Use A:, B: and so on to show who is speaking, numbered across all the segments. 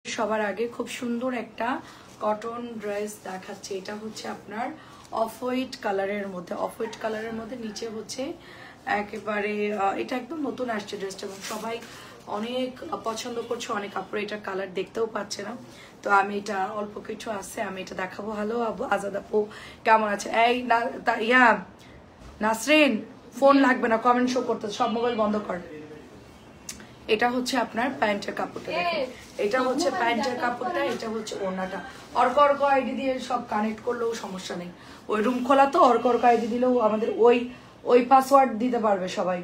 A: সবার আগে খুব সুন্দর একটা কটন ড্রেস দেখাচ্ছে। এটা হচ্ছে আপনার অফ হোয়াইট কালারের মধ্যে নিচে হচ্ছে একেবারে এটা একদম নতুন আসছে ড্রেসটা এবং সবাই অনেক পছন্দ করছে, অনেক আপুরা এটার কালার দেখতেও পাচ্ছে না। তো আমি এটা অল্প কিছু আছে, আমি এটা দেখাবো। হ্যালো আজাদ আপু, কেমন আছে? এই ইয়া নাসরিন, ফোন লাগবে না, কমেন্ট শো করতে, সব মোবাইল বন্ধ কর। এটা হচ্ছে আপনার প্যান্টের কাপড়টা, দেখেন এটা হচ্ছে প্যান্টের কাপড়টা, এটা হচ্ছে ওড়নাটা। অর্ক আইডি দিয়ে সব কানেক্ট করলেও সমস্যা নেই, ওই রুম খোলা তো, অর্ক আইডি দিলেও আমাদের ওই পাসওয়ার্ড দিতে পারবে সবাই।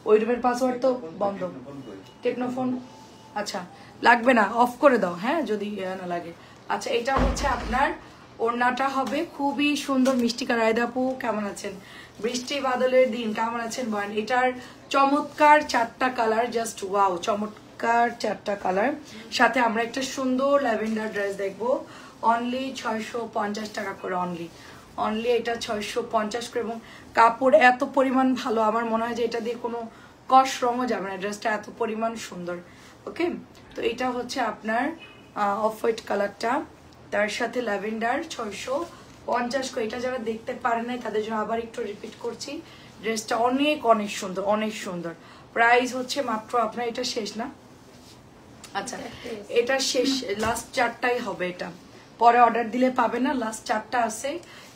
A: ওই রুমের পাসওয়ার্ড তো বন্ধ, টেকনোফোন। আচ্ছা লাগবে না, অফ করে দাও, হ্যাঁ যদি না লাগে। আচ্ছা এটা হচ্ছে আপনার ওড়নাটা হবে খুবই সুন্দর মিষ্টি কালার। রায়দা আপু কেমন আছেন? বৃষ্টি বাদলের দিন কেমন আছেন বলেন? এটার চমৎকার চারটা কালার, জাস্ট ওয়াও, চমৎকার চারটা কালার। সাথে আমরা একটা সুন্দর ল্যাভেন্ডার ড্রেস দেখবো, অনলি 650 টাকা করে। অনলি এটা 650 করে, এবং কাপড় এত পরিমাণ ভালো, আমার মনে হয় যে এটা দিয়ে কোনো কস রঙও যাবে না, ড্রেসটা এত পরিমাণ সুন্দর। ওকে, তো এটা হচ্ছে আপনার অফ হোয়াইট কালারটা, তার সাথে ল্যাভেন্ডার 650 করে। এটা যারা দেখতে পারে নাই তাদের জন্য আবার একটু রিপিট করছি, ড্রেসটা অনেক অনেক সুন্দর, অনেক সুন্দর। প্রাইস হচ্ছে মাত্র আপনার, এটা শেষ না? আচ্ছা এটা শেষ, লাস্ট চারটাই হবে, এটা পরে অর্ডার দিলে পাবে না, লাস্ট চারটা আছে।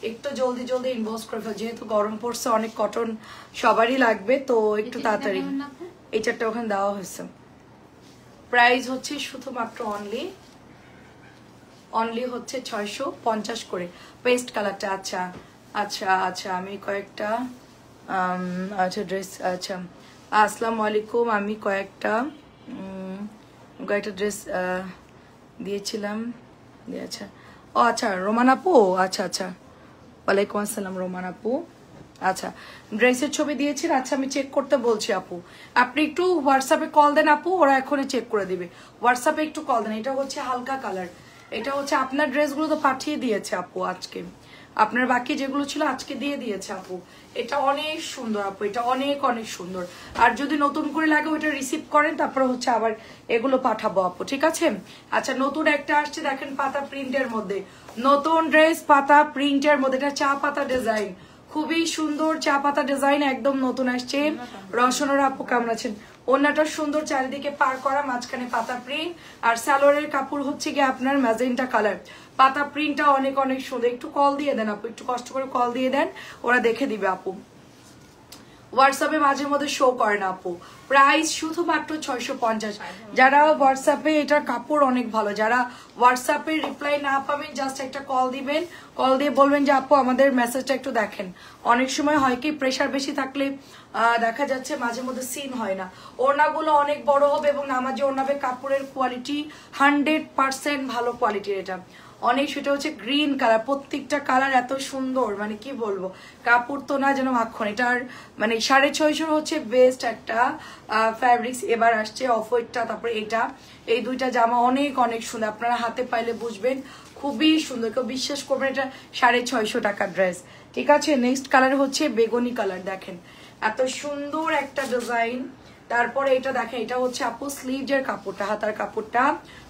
A: একটু জলদি জলদি ইনবক্স করে ফেল, যেহেতু গরম পড়ছে, অনেক কটন সবারই লাগবে, তো একটু তাড়াতাড়ি। এই চারটা ওখানে দেওয়া হয়েছে। প্রাইস হচ্ছে শুধুমাত্র অনলি হচ্ছে 650 করে, পেস্ট কালারটা। আচ্ছা আচ্ছা আচ্ছা, আমি কয়েকটা আচ্ছা ড্রেস, আচ্ছা আসসালামু আলাইকুম, আমি কয়েকটা ড্রেস দিয়েছিলাম। আচ্ছা ও আচ্ছা রোমান আপু, আচ্ছা আচ্ছা, ওয়ালাইকুম আসসালাম রোমান আপু। আচ্ছা ড্রেসের ছবি দিয়েছি, আচ্ছা আমি চেক করতে বলছি আপু, আপনি একটু হোয়াটসঅ্যাপে কল দেন আপু, ওরা এখনই চেক করে দিবে। হোয়াটসঅ্যাপে একটু কল দেন। এটা হচ্ছে হালকা কালার, এটা হচ্ছে আপনার ড্রেসগুলো তো পাঠিয়ে দিয়েছে আপু আজকে, আপনার বাকি যেগুলো ছিল আজকে দিয়ে দিয়েছে আপু। এটা অনেক সুন্দর আপু, এটা অনেক অনেক সুন্দর। আর যদি নতুন করে লাগে ওইটা রিসিভ করেন, তারপরে হচ্ছে আবার এগুলো পাঠাবো আপু, ঠিক আছে? আচ্ছা নতুন একটা আসছে দেখেন, পাতা প্রিন্টের মধ্যে নতুন ড্রেস, পাতা প্রিন্টের মধ্যে, এটা চা পাতা ডিজাইন, খুবই সুন্দর চা পাতা ডিজাইন, একদম নতুন আসছে। রসনের আপু কেমন আছেন? ওড়নাটা সুন্দর, চারিদিকে পার করা, মাঝখানে পাতা প্রিন্ট, আর সালোয়ারের কাপড় হচ্ছে গিয়ে আপনার ম্যাজেন্টা কালার। পাতা প্রিন্টটা অনেক অনেক সুন্দর। একটু কল দিয়ে দেন আপু, একটু কষ্ট করে কল দিয়ে দেন, ওরা দেখে দিবে আপু। হোয়াটসঅ্যাপে মাঝে মধ্যে শো করে না আপু। প্রাইস শুধুমাত্র 650। যারা হোয়াটসঅ্যাপে, এটার কাপড় অনেক ভালো, যারা হোয়াটসঅ্যাপে রিপ্লাই না পাবেন, জাস্ট একটা কল দিবেন, কল দিয়ে বলবেন যে আপু আমাদের মেসেজটা একটু দেখেন। অনেক সময় হয় কি, প্রেশার বেশি থাকলে দেখা যাচ্ছে মাঝে মধ্যে সিন হয় না। ওড়নাগুলো অনেক বড় হবে এবং নামাজে ওড়নাবে, কাপড়ের কোয়ালিটি 100% ভালো কোয়ালিটির। এটা অনেক, সেটা হচ্ছে গ্রিন কালার, প্রত্যেকটা কালার এত সুন্দর, মানে কি বলবো, কাপড় তো না যেন মাখন। এটার মানে 650 হচ্ছে বেস্ট একটা ফ্যাব্রিক্স এবার আসছে, অফ হোয়াইটটা, তারপরে এটা, এই দুইটা জামা অনেক অনেক সুন্দর, আপনারা হাতে পাইলে বুঝবেন, খুবই সুন্দর, কেউ বিশ্বাস করবেন এটা 650 টাকার ড্রেস, ঠিক আছে? নেক্সট কালার হচ্ছে বেগুনি কালার, দেখেন এত সুন্দর একটা ডিজাইন। তারপরে এটা দেখেন, এটা হচ্ছে আপু স্লিভজের কাপড়টা, হাতার কাপড়টা,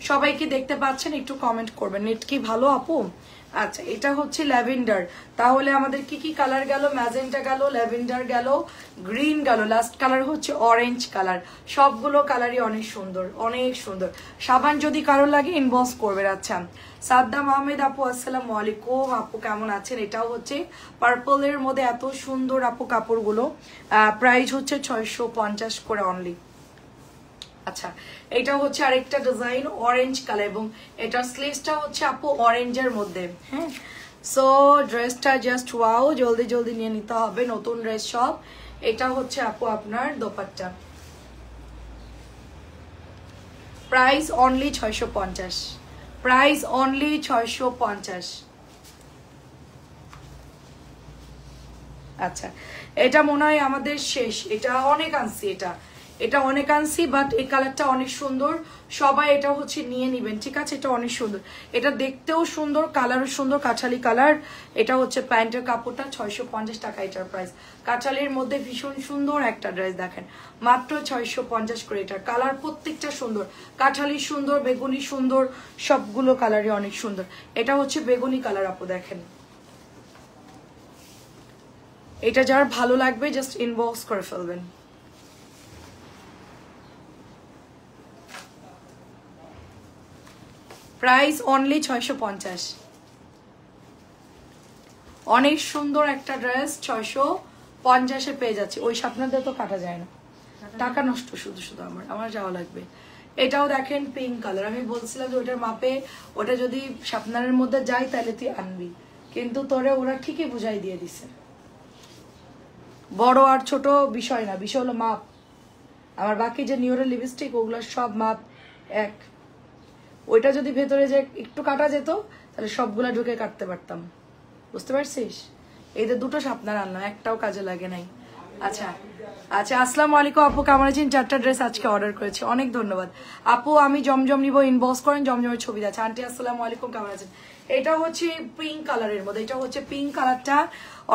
A: সবাই কি দেখতে পাচ্ছেন? একটু কমেন্ট করবেন, নেট কি ভালো আপু? আচ্ছা এটা হচ্ছে ল্যাভেন্ডার, তাহলে আমাদের কি কি কালার গেল? ম্যাজেন্টা গেল, ল্যাভেন্ডার গেল, গ্রিন গেল, লাস্ট কালার হচ্ছে অরেঞ্জ কালার। সবগুলো কালারই অনেক সুন্দর, অনেক সুন্দর। সাবান যদি কারো লাগে ইনবক্স করবেন। আচ্ছা সাদ্দাম আহমেদ আপু আসসালামু আলাইকুম, আপু কেমন আছেন? এটাও হচ্ছে পার্পলের মধ্যে, এত সুন্দর আপু কাপড়গুলো। প্রাইস হচ্ছে 650 করে অনলি। আচ্ছা এটা হচ্ছে আরেকটা ডিজাইন, অরেঞ্জ কালার, এবং এটা স্লিভসটা হচ্ছে আপু অরেঞ্জের মধ্যে। হ্যাঁ, সো ড্রেসটা জাস্ট ওয়াও, জলদি জলদি নিয়ে নিতে হবে, নতুন ড্রেস সব। এটা হচ্ছে আপু আপনার dupatta, price only 650, price only 650। আচ্ছা এটা মনে হয় আমাদের শেষ, এটা অনেক আনছি, এটা অনেক আনছি, বাট এই কালারটা অনেক সুন্দর, সবাই এটা হচ্ছে নিয়ে নিবেন, ঠিক আছে? এটা অনেক সুন্দর, এটা দেখতেও সুন্দর, কালারও সুন্দর, কাঁঠালি কালার। এটা হচ্ছে প্যান্টের কাপড়টা, 650 টাকা এটার প্রাইস। কাঁঠালির মধ্যে ভীষণ সুন্দর একটা ড্রেস, দেখেন মাত্র 650 করে। এটার কালার প্রত্যেকটা সুন্দর, কাঁঠালি সুন্দর, বেগুনি সুন্দর, সবগুলো কালারই অনেক সুন্দর। এটা হচ্ছে বেগুনি কালার আপু, দেখেন। এটা যার ভালো লাগবে জাস্ট ইনবক্স করে ফেলবেন। Price only 650। অনেক সুন্দর একটা ড্রেস 650-এ পেয়ে যাচ্ছে। ওই স্বপ্নদের তো কাটা যায় না, টাকা নষ্ট শুধু শুধু আমার যাওয়া লাগবে। এটাও দেখেন পিঙ্ক কালার, আমি বলছিলাম যে ওটার মাপে ওটা যদি স্বপ্নারের মধ্যে যায় তাহলে তুই আনবি, কিন্তু তোরে ওরা ঠিকই বুঝাই দিয়ে দিছে। বড় আর ছোট বিষয় না, বিষয় হলো মাপ। আমার বাকি যে নিউরেল লিপস্টিক ওগুলো সব মাপ এক। ওইটা যদি ভেতরে যে একটু কাটা যেত তাহলে সবগুলা ঢুকে কাটতে পারতাম, বুঝতে পারছিস? এই যে দুটো স্বপ্নার আনলাম, একটাও কাজে লাগে নাই। আচ্ছা আচ্ছা, আসসালামু আলাইকুম আপু, কেমন আছেন? 4টা ড্রেস আজকে অর্ডার করেছি, অনেক ধন্যবাদ আপু। আমি জমজম নিব, ইনবক্স করেন, জমজমের ছবি আছে। আন্টি আসসালামু আলাইকুম, কেমন আছেন? এটা হচ্ছে পিঙ্ক কালারের মধ্যে, এটা হচ্ছে পিঙ্ক কালারটা,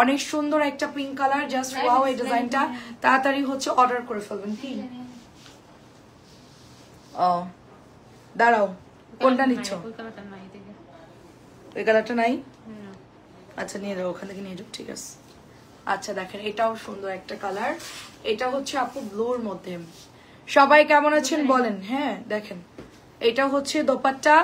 A: অনেক সুন্দর একটা পিঙ্ক কালার, জাস্ট ওয়াও। এই ডিজাইনটা তাড়াতাড়ি হচ্ছে অর্ডার করে ফেলবেন। কি ও দাঁড়াও, কোনটা নিচ্ছ? ওই কালারটা নাই? আচ্ছা নিয়ে যাও, ওখান থেকে নিয়ে যাও, ঠিক আছে। আচ্ছা দেখেন এটাও সুন্দর একটা কালার, এটা হচ্ছে আপু ব্লুর মধ্যে। সবাই কেমন আছেন বলেন? হ্যাঁ দেখেন এটা হচ্ছে দোপাট্টা,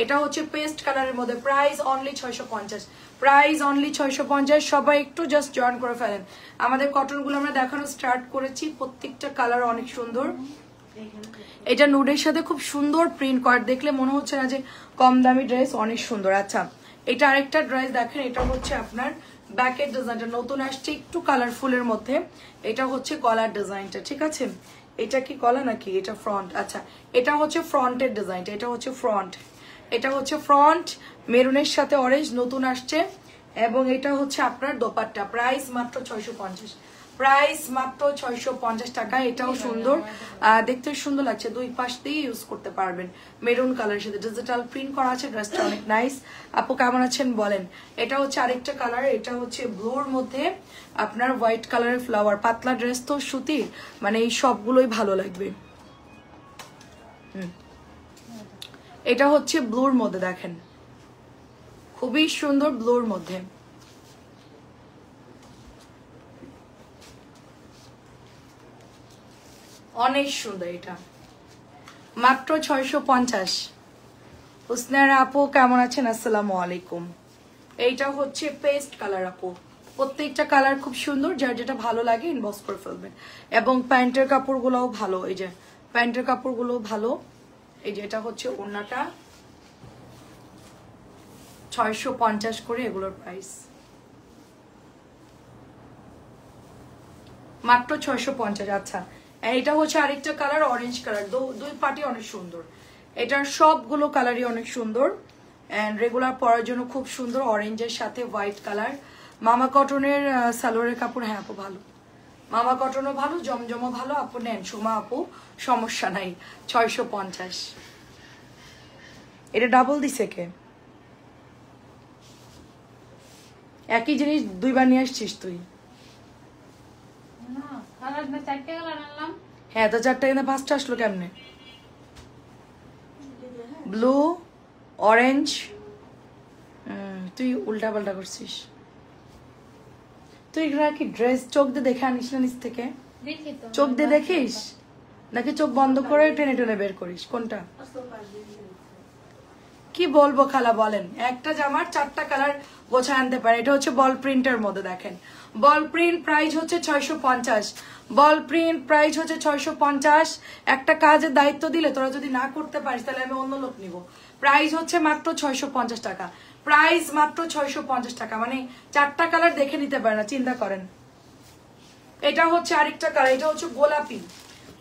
A: এটা হচ্ছে পেস্ট কালারের মধ্যে। Price only 650, price only 650। সবাই একটু জাস্ট জয়েন করে ফেলেন। আমাদের কটনগুলো আমরা দেখানো স্টার্ট করেছি, প্রত্যেকটা কালার অনেক সুন্দর। এটা নুডের সাথে খুব সুন্দর প্রিন্ট করা, দেখলে মনে হচ্ছে না যে কম দামি ড্রেস, অনেক সুন্দর। আচ্ছা এটা আরেকটা ড্রেস দেখেন, এটা হচ্ছে আপনার ব্যাকের ডিজাইনটা নতুন আসছে, একটু কালারফুলের মধ্যে। এটা হচ্ছে গলার ডিজাইনটা, ঠিক আছে? এটা কি গলা নাকি এটা ফ্রন্ট? আচ্ছা এটা হচ্ছে ফ্রন্টের ডিজাইনটা, এটা হচ্ছে ফ্রন্ট, এটা হচ্ছে ফ্রন্ট, মেরুনের সাথে অরেঞ্জ নতুন আসছে। এবং এটা হচ্ছে আপনার দোপাট্টা, প্রাইস মাত্র 650, প্রাইস মাত্র 650 টাকা। এটাও সুন্দর, দেখতে সুন্দর লাগছে, দুই পাশ দিয়ে ইউজ করতে পারবেন। মেরুন কালারের সাথে ডিজিটাল প্রিন্ট করা আছে, ড্রেসটা অনেক নাইস। আপু কেমন আছেন বলেন? এটা হচ্ছে আরেকটা কালার, এটা হচ্ছে ব্লুর মধ্যে আপনার হোয়াইট কালারের ফ্লাওয়ার। পাতলা ড্রেস তো সুতির, মানে এই সবগুলোই ভালো লাগবে। এটা হচ্ছে ব্লুর মধ্যে, দেখেন খুবই সুন্দর ব্লুর মধ্যে। অনেক সুন্দর, এটা মাত্র 650। হুসনারা আপু কেমন আছেন? আসসালামু আলাইকুম। এইটা হচ্ছে পেস্ট কালার আপু, প্রত্যেকটা কালার খুব সুন্দর, যার যেটা ভালো লাগে ইনবক্স করে ফেলবেন। এবং প্যান্টের কাপড়গুলোও ভালো, এই যে প্যান্টের কাপড়গুলো ভালো। এই যে এটা হচ্ছে ওড়নাটা, 650 করে এগুলোর প্রাইস, মাত্র 650। আচ্ছা এটা হচ্ছে আরেকটা কালার, অরেঞ্জ কালার, দুই পার্টি অনেক সুন্দর। এটার সবগুলো কালারই অনেক সুন্দর এন্ড রেগুলার পরার জন্য খুব সুন্দর, অরেঞ্জের সাথে হোয়াইট কালার। মামা কটনের সালোয়ারের কাপড়, হ্যাঁ আপু ভালো, মামা কটনও ভালো, জমজমও ভালো, আপু নেন সোমা আপু, সমস্যা নাই। 650। এটা ডাবল দিছে কে? একই জিনিস দুইবার নিয়ে আসছিস তুই? হ্যাঁ তো 4টা কিন্তু 5টা আসলো কেমনে? ব্লু, অরেঞ্জ, তুই উল্টা পাল্টা করছিস। তুই কি ড্রেস চোখ দিয়ে দেখে আনিস না নিচ থেকে? চোখ দিয়ে দেখিস নাকি চোখ বন্ধ করে টেনে টেনে বের করিস? কোনটা? কি বলবো খালা বলেন, একটা জামার 4টা কালার গোছায় আনতে পারে। এটা হচ্ছে বল প্রিন্টের মধ্যে, দেখেন বল প্রিন্ট, প্রাইস হচ্ছে 650। বল প্রিন্ট প্রাইস হচ্ছে 650। একটা কাজের দায়িত্ব দিলে তোরা যদি না করতে পারিস তাহলে আমি অন্য লোক নিব। প্রাইস হচ্ছে মাত্র 650 টাকা, প্রাইস মাত্র 650 টাকা, মানে 4টা কালার দেখে নিতে পারে না, চিন্তা করেন। এটা হচ্ছে আরেকটা কালার, এটা হচ্ছে গোলাপি,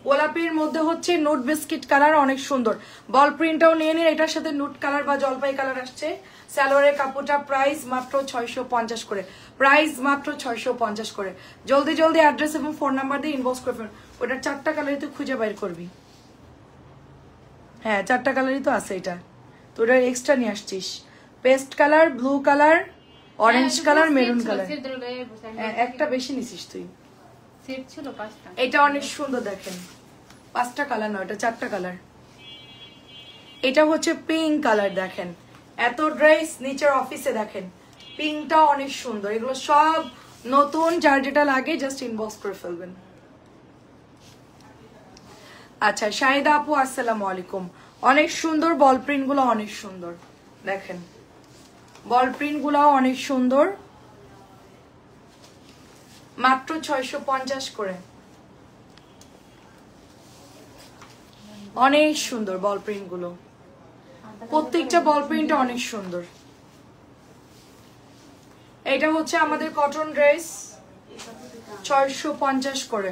A: গোলাপির মধ্যে হচ্ছে নুট বিস্কিট কালার, অনেক সুন্দর। বল প্রিন্টটাও নিয়ে নিন, এটার সাথে নুট কালার বা জলপাই কালার আসছে। সালোয়ারের কাপড়টা প্রাইস মাত্র 650 করে, প্রাইস মাত্র 650 করে। জলদি জলদি অ্যাড্রেস এবং ফোন নাম্বার দিয়ে ইনবক্স করে ফেলুন। ওটার 4টা কালারই তুই খুঁজে বাইর করবি। হ্যাঁ 4টা কালারই তো আছে এটা, তো ওটা এক্সট্রা নিয়ে আসছিস। Paste colour, blue colour, orange colour, maroon colour. একটা বেশি নিছিস তুই।
B: সেট ছিল 5টা।
A: এটা অনেক সুন্দর দেখেন, 5টা কালার নয়, এটা 4টা কালার। এটা হচ্ছে পিঙ্ক কালার, দেখেন এত ড্রেস নিচের অফিসে দেখেন, পিঙ্কটা অনেক সুন্দর। এগুলো সব নতুন, যার যেটা লাগে জাস্ট ইনবক্স করে ফেলবেন। আচ্ছা শাহিদা আপু আসসালামু আলাইকুম, অনেক সুন্দর বল প্রিন্ট গুলো, অনেক সুন্দর দেখেন, বল প্রিন্ট গুলো অনেক সুন্দর, মাত্র 650 করে। অনেক সুন্দর বল প্রিন্ট গুলো, প্রত্যেকটা বল প্রিন্ট অনেক সুন্দর। এটা হচ্ছে আমাদের কটন ড্রেস, 650 করে।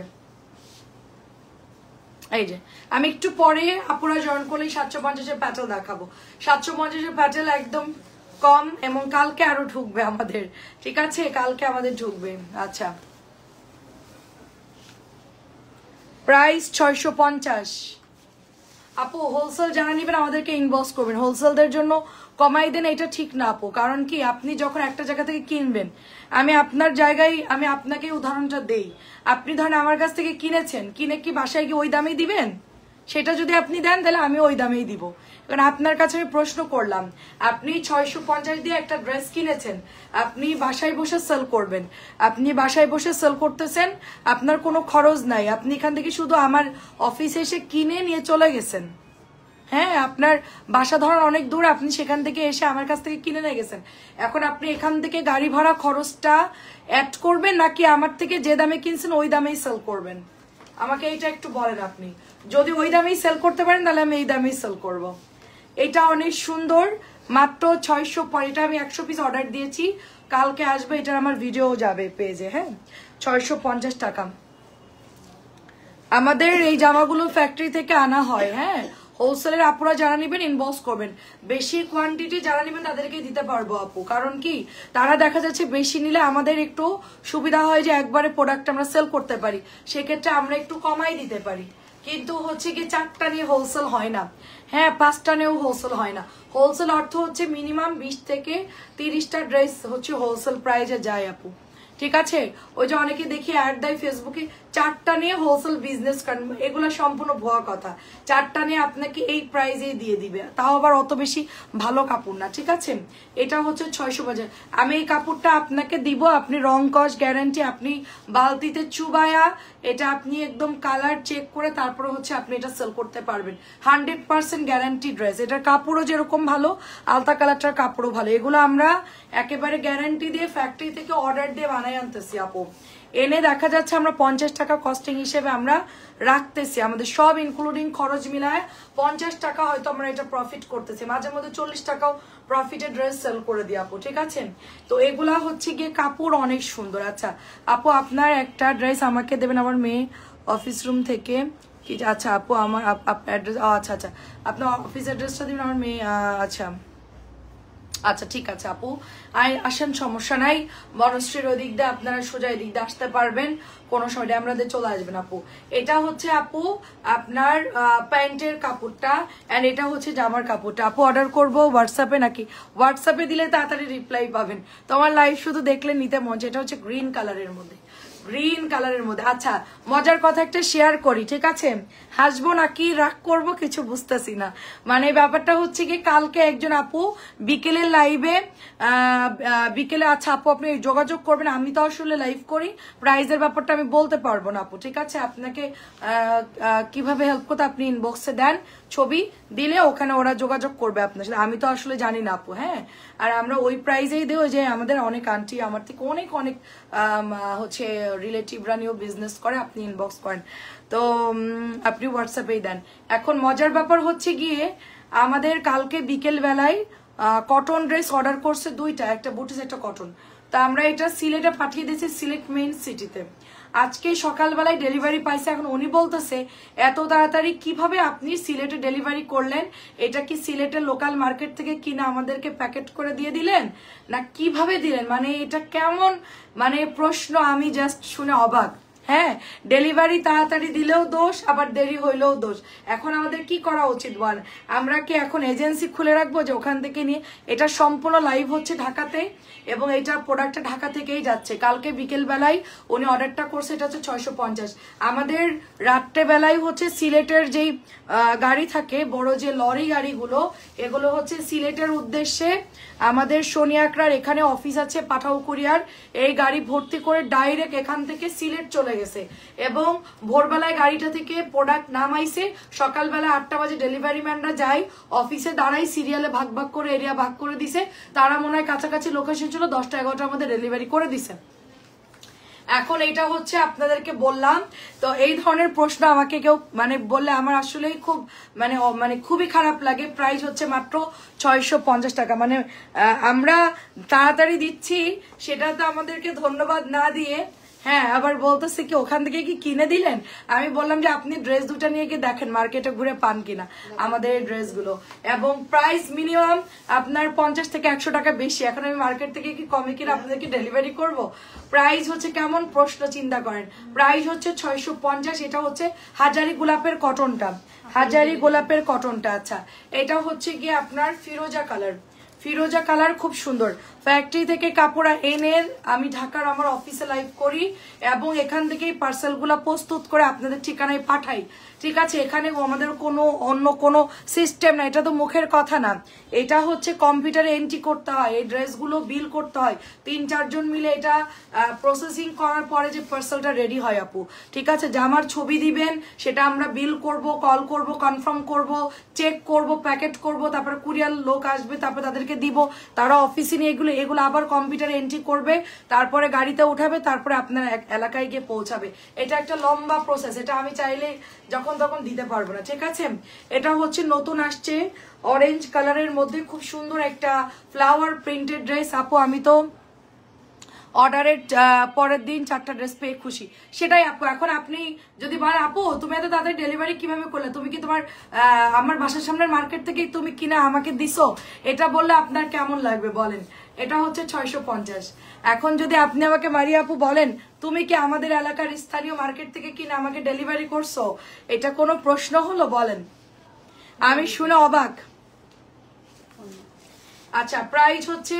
A: এই যে আমি একটু পরে আপুরা জয়েন করলে 750-এর প্যাটেল দেখাবো। 750-এর প্যাটেল একদম কম, এবং কালকে আরো ঢুকবে আমাদের, ঠিক আছে, কালকে আমাদের ঢুকবে। আচ্ছা প্রাইস 650। আপু হোলসেল যারা নিবেন আমাদেরকে ইনবক্স করবেন, হোলসেলদের জন্য কমাই দেন, এটা ঠিক না আপু। কারণ কি আপনি যখন একটা জায়গা থেকে কিনবেন, আমি আপনার জায়গায় আমি আপনাকে উদাহরণটা দেই, আপনি ধরেন আমার কাছ থেকে কিনেছেন, কিনে কি বাসায় গিয়ে ওই দামেই দিবেন? সেটা যদি আপনি দেন তাহলে আমি ওই দামেই দিব। কারণ আপনার কাছে আমি প্রশ্ন করলাম, আপনি 650 দিয়ে একটা ড্রেস কিনেছেন, আপনি বাসায় বসে সেল করবেন, আপনি বাসায় বসে সেল করতেছেন, আপনার কোনো খরচ নাই, আপনি এখান থেকে শুধু আমার অফিসে এসে কিনে নিয়ে চলে গেছেন। হ্যাঁ আপনার বাসা ধরার অনেক দূর, আপনি সেখান থেকে এসে আমার কাছ থেকে কিনে নিয়ে গেছেন। এখন আপনি এখান থেকে গাড়ি ভাড়া খরচটা অ্যাড করবেন, নাকি আমার থেকে যে দামে কিনছেন ওই দামেই সেল করবেন? আমাকে এইটা একটু বলেন। আপনি যদি ওই দামেই সেল করতে পারেন তাহলে আমি এই দামেই সেল করব। এটা অনেক সুন্দর, মাত্র 600। এটা আমি 100 পিস অর্ডার দিয়েছি, কালকে আসবে, এটার আমার ভিডিও যাবে পেজে। হ্যাঁ 650 টাকা। আমাদের এই জামাগুলো ফ্যাক্টরি থেকে আনা হয়। হ্যাঁ হোলসেলের আপুরা যারা নেবেন ইনবক্স করবেন, বেশি কোয়ান্টিটি যারা নেবেন তাদেরকে দিতে পারবো আপু। কারণ কি তারা দেখা যাচ্ছে বেশি নিলে আমাদের একটু সুবিধা হয় যে একবারে প্রোডাক্ট আমরা সেল করতে পারি, সেক্ষেত্রে আমরা একটু কমাই দিতে পারি। কিন্তু হচ্ছে কি 4টা নিয়ে হোলসেল হয় না, হ্যাঁ 5টা নিয়েও হোলসেল হয় না। হোলসেল অর্থ হচ্ছে মিনিমাম 20 থেকে 30টা ড্রেস হচ্ছে হোলসেল প্রাইজে যায় আপু, ঠিক আছে। ওই যে অনেকে দেখি অ্যাড দেয় ফেসবুকে, 4টা নিয়ে হোলসেল বিজনেস করেন, এগুলো সম্পূর্ণ ভুয়া কথা। 4টা নিয়ে আপনাকে এই প্রাইজে দিয়ে দিবে, তাও আবার অত বেশি ভালো কাপড় না, ঠিক আছে। এটা হচ্ছে 650। আমি এই কাপড়টা আপনাকে দিব, আপনি রং কস গ্যারান্টি, আপনি বালতিতে চুবায়া এটা আপনি একদম কালার চেক করে তারপরে হচ্ছে আপনি এটা সেল করতে পারবেন। 100% গ্যারান্টি ড্রেস, এটার কাপড়ও যেরকম ভালো, আলতা কালারটার কাপড়ও ভালো। এগুলো আমরা একেবারে গ্যারান্টি দিয়ে ফ্যাক্টরি থেকে অর্ডার দিয়ে বানাই আনতেছি আপু। এনে দেখা যাচ্ছে আমরা 50 টাকা কস্টিং হিসেবে আমরা রাখতেছি, আমাদের সব ইনক্লুডিং খরচ মিলায় 50 টাকা হয়তো আমরা এটা প্রফিট করতেছি, মাঝে মধ্যে 40 টাকাও প্রফিটে ড্রেস সেল করে দিই আপু, ঠিক আছে। তো এগুলা হচ্ছে গিয়ে কাপড় অনেক সুন্দর। আচ্ছা আপু আপনার একটা ড্রেস আমাকে দেবেন, আমার মেয়ে অফিস রুম থেকে কি, আচ্ছা আপু আমার অ্যাড্রেস, আচ্ছা আচ্ছা আপনার অফিস অ্যাড্রেসটা দিবেন আমার মেয়ে, আচ্ছা আচ্ছা ঠিক আছে আপু, আসেন সমস্যা নাই, বনশ্রীর ওই দিক দিয়ে আপনারা সোজা এই দিক দিয়ে আসতে পারবেন, কোনো সময় আমাদের চলে আসবেন আপু। এটা হচ্ছে আপু আপনার প্যান্টের কাপড়টা, এন্ড এটা হচ্ছে জামার কাপড়টা। আপু অর্ডার করবো হোয়াটসঅ্যাপে নাকি? হোয়াটসঅ্যাপে দিলে তাড়াতাড়ি রিপ্লাই পাবেন, তোমার লাইভ শুধু দেখলে নিতে মন চায়। এটা হচ্ছে গ্রিন কালারের মধ্যে, গ্রিন কালারের মধ্যে। আচ্ছা মজার কথা একটা শেয়ার করি, ঠিক আছে, হাসবো নাকি রাগ করব কিছু বুঝতেছি না। মানে ব্যাপারটা হচ্ছে কি কালকে একজন আপু বিকেলের লাইভে বিকেলে, আচ্ছা আপু আপনি যোগাযোগ করবেন, আমি তো আসলে লাইভ করি, প্রাইজের ব্যাপারটা আমি বলতে পারবো না আপু, ঠিক আছে। আপনাকে কিভাবে হেল্প করতে আপনি ইনবক্সে দেন, ছবি দিলে ওখানে ওরা যোগাযোগ করবে আপনার সাথে, আমি তো আসলে জানি না আপু। হ্যাঁ আর আমরা ওই প্রাইজেই দিই, যে আমাদের অনেক আন্টি আমার থেকে অনেক অনেক হচ্ছে রিলেটিভরা নিয়েও বিজনেস করে, আপনি ইনবক্স করেন, তো আপনি হোয়াটসঅ্যাপেই দেন। এখন মজার ব্যাপার হচ্ছে গিয়ে আমাদের কালকে বিকেল বেলায় কটন ড্রেস অর্ডার করছে 2টা, একটা বুটিস একটা কটন, তা আমরা এটা সিলেটে পাঠিয়ে দিয়েছি, সিলেট মেইন সিটিতে। আজকে সকালবেলায় ডেলিভারি পাইছে। এখন উনি বলতেছে এত তাড়াতাড়ি কিভাবে আপনি সিলেটে ডেলিভারি করলেন, এটা কি সিলেটের লোকাল মার্কেট থেকে কিনা আমাদেরকে প্যাকেট করে দিয়ে দিলেন না কিভাবে দিলেন, মানে এটা কেমন মানে প্রশ্ন, আমি জাস্ট শুনে অবাক। হ্যাঁ, ডেলিভারি তাড়াতাড়ি দিলেও দোষ, আবার দেরি হইলেও দোষ। এখন আমাদের কি করা উচিত বল? আমরা কি এখন এজেন্সি খুলে রাখবো যে ওখান থেকে নিয়ে? এটা সম্পূর্ণ লাইভ হচ্ছে ঢাকাতে, এবং এটা প্রোডাক্টটা ঢাকা থেকেই যাচ্ছে। কালকে বিকেল বেলায় উনি অর্ডারটা করছে, এটা হচ্ছে 650। আমাদের রাত্রে বেলায় হচ্ছে সিলেটের যেই গাড়ি থাকে, বড় যে লরি গাড়িগুলো, এগুলো হচ্ছে সিলেটের উদ্দেশ্যে আমাদের সোনিয়াকড়ার এখানে অফিস আছে পাঠাও কুরিয়ার, এই গাড়ি ভর্তি করে ডাইরেক্ট এখান থেকে সিলেট চলে গেছে, এবং ভোরবেলায় গাড়িটা থেকে প্রোডাক্ট নামাইছে, সকালবেলা 8টা বাজে ডেলিভারি ম্যানরা যায় অফিসে দাঁড়াই, সিরিয়ালে ভাগ ভাগ করে এরিয়া ভাগ করে দিছে, তারা মনে হয় কাছাকাছি লোকেশন ছিল, 10টা 11টার মধ্যে ডেলিভারি করে দিছে। এখন এটা হচ্ছে আপনাদেরকে বললাম, তো এই ধরনের প্রশ্ন আমাকে কেউ মানে বললে আমার আসলেই খুব মানে খুবই খারাপ লাগে। প্রাইস হচ্ছে মাত্র 650 টাকা। মানে আমরা তাড়াতাড়ি দিচ্ছি, সেটা তো আমাদেরকে ধন্যবাদ না দিয়ে, হ্যাঁ আবার বলতেছে কি ওখান থেকে কি কিনে দিলেন। আমি বললাম যে আপনি ড্রেস দুটা নিয়ে গিয়ে দেখেন মার্কেটে ঘুরে পান কিনা আমাদের এই ড্রেসগুলো, এবং প্রাইস মিনিমাম আপনার 50 থেকে 100 টাকা বেশি। এখন আমি মার্কেট থেকে কি কমে কিনে আপনাদেরকে ডেলিভারি করব? প্রাইস হচ্ছে কেমন প্রশ্ন চিন্তা করেন। প্রাইস হচ্ছে 650। এটা হচ্ছে হাজারি গোলাপের কটনটা, হাজারি গোলাপের কটনটা। আচ্ছা, এটা হচ্ছে গিয়ে আপনার ফিরোজা কালার, ফিরোজা কালার খুব সুন্দর। ফ্যাক্টরি থেকে কাপড় এনে আমি ঢাকার আমার অফিসে লাইভ করি, এবং এখান থেকেই পার্সেলগুলো প্রস্তুত করে আপনাদের ঠিকানায় পাঠাই। ঠিক আছে, এখানে আমাদের কোনো অন্য কোনো সিস্টেম না, এটা তো মুখের কথা না, এটা হচ্ছে কম্পিউটারে এন্ট্রি করতে হয়, এই ড্রেসগুলো বিল করতে হয়, 3-4 জন মিলে এটা প্রসেসিং করার পরে যে পার্সেলটা রেডি হয় আপু। ঠিক আছে, জামার ছবি দিবেন, সেটা আমরা বিল করব, কল করব, কনফার্ম করব, চেক করব, প্যাকেট করব, তারপর কুরিয়ার লোক আসবে, তারপর তাদেরকে দিব, তারা অফিসে নিয়ে এগুলো আবার কম্পিউটারে এন্ট্রি করবে, তারপরে গাড়িতে উঠাবে, তারপরে আপনার এলাকায় গিয়ে পৌঁছাবে। এটা একটা লম্বা প্রসেস, এটা আমি চাইলে যখন তখন দিতে পারবো না। ঠিক আছে, এটা হচ্ছে নতুন আসছে অরেঞ্জ কালারের মধ্যে খুব সুন্দর একটা ফ্লাওয়ার প্রিন্টেড ড্রেস। আপু আমি তো অর্ডারের পরের দিন 4টা ড্রেস পেয়ে খুশি, সেটাই আপু। এখন আপনি যদি বলেন আপু তুমি এত তাদের ডেলিভারি কিভাবে করলে, তুমি কি তোমার আমার বাসার সামনের মার্কেট থেকে তুমি কিনা আমাকে দিছো, এটা বললে আপনার কেমন লাগবে বলেন? এটা হচ্ছে 650। এখন যদি আপনি আমাকে মারিয়া আপু বলেন তুমি কি আমাদের এলাকার স্থানীয় মার্কেট থেকে কিনা আমাকে ডেলিভারি করছো, এটা কোনো প্রশ্ন হলো বলেন? আমি শুনে অবাক। আচ্ছা, প্রাইস হচ্ছে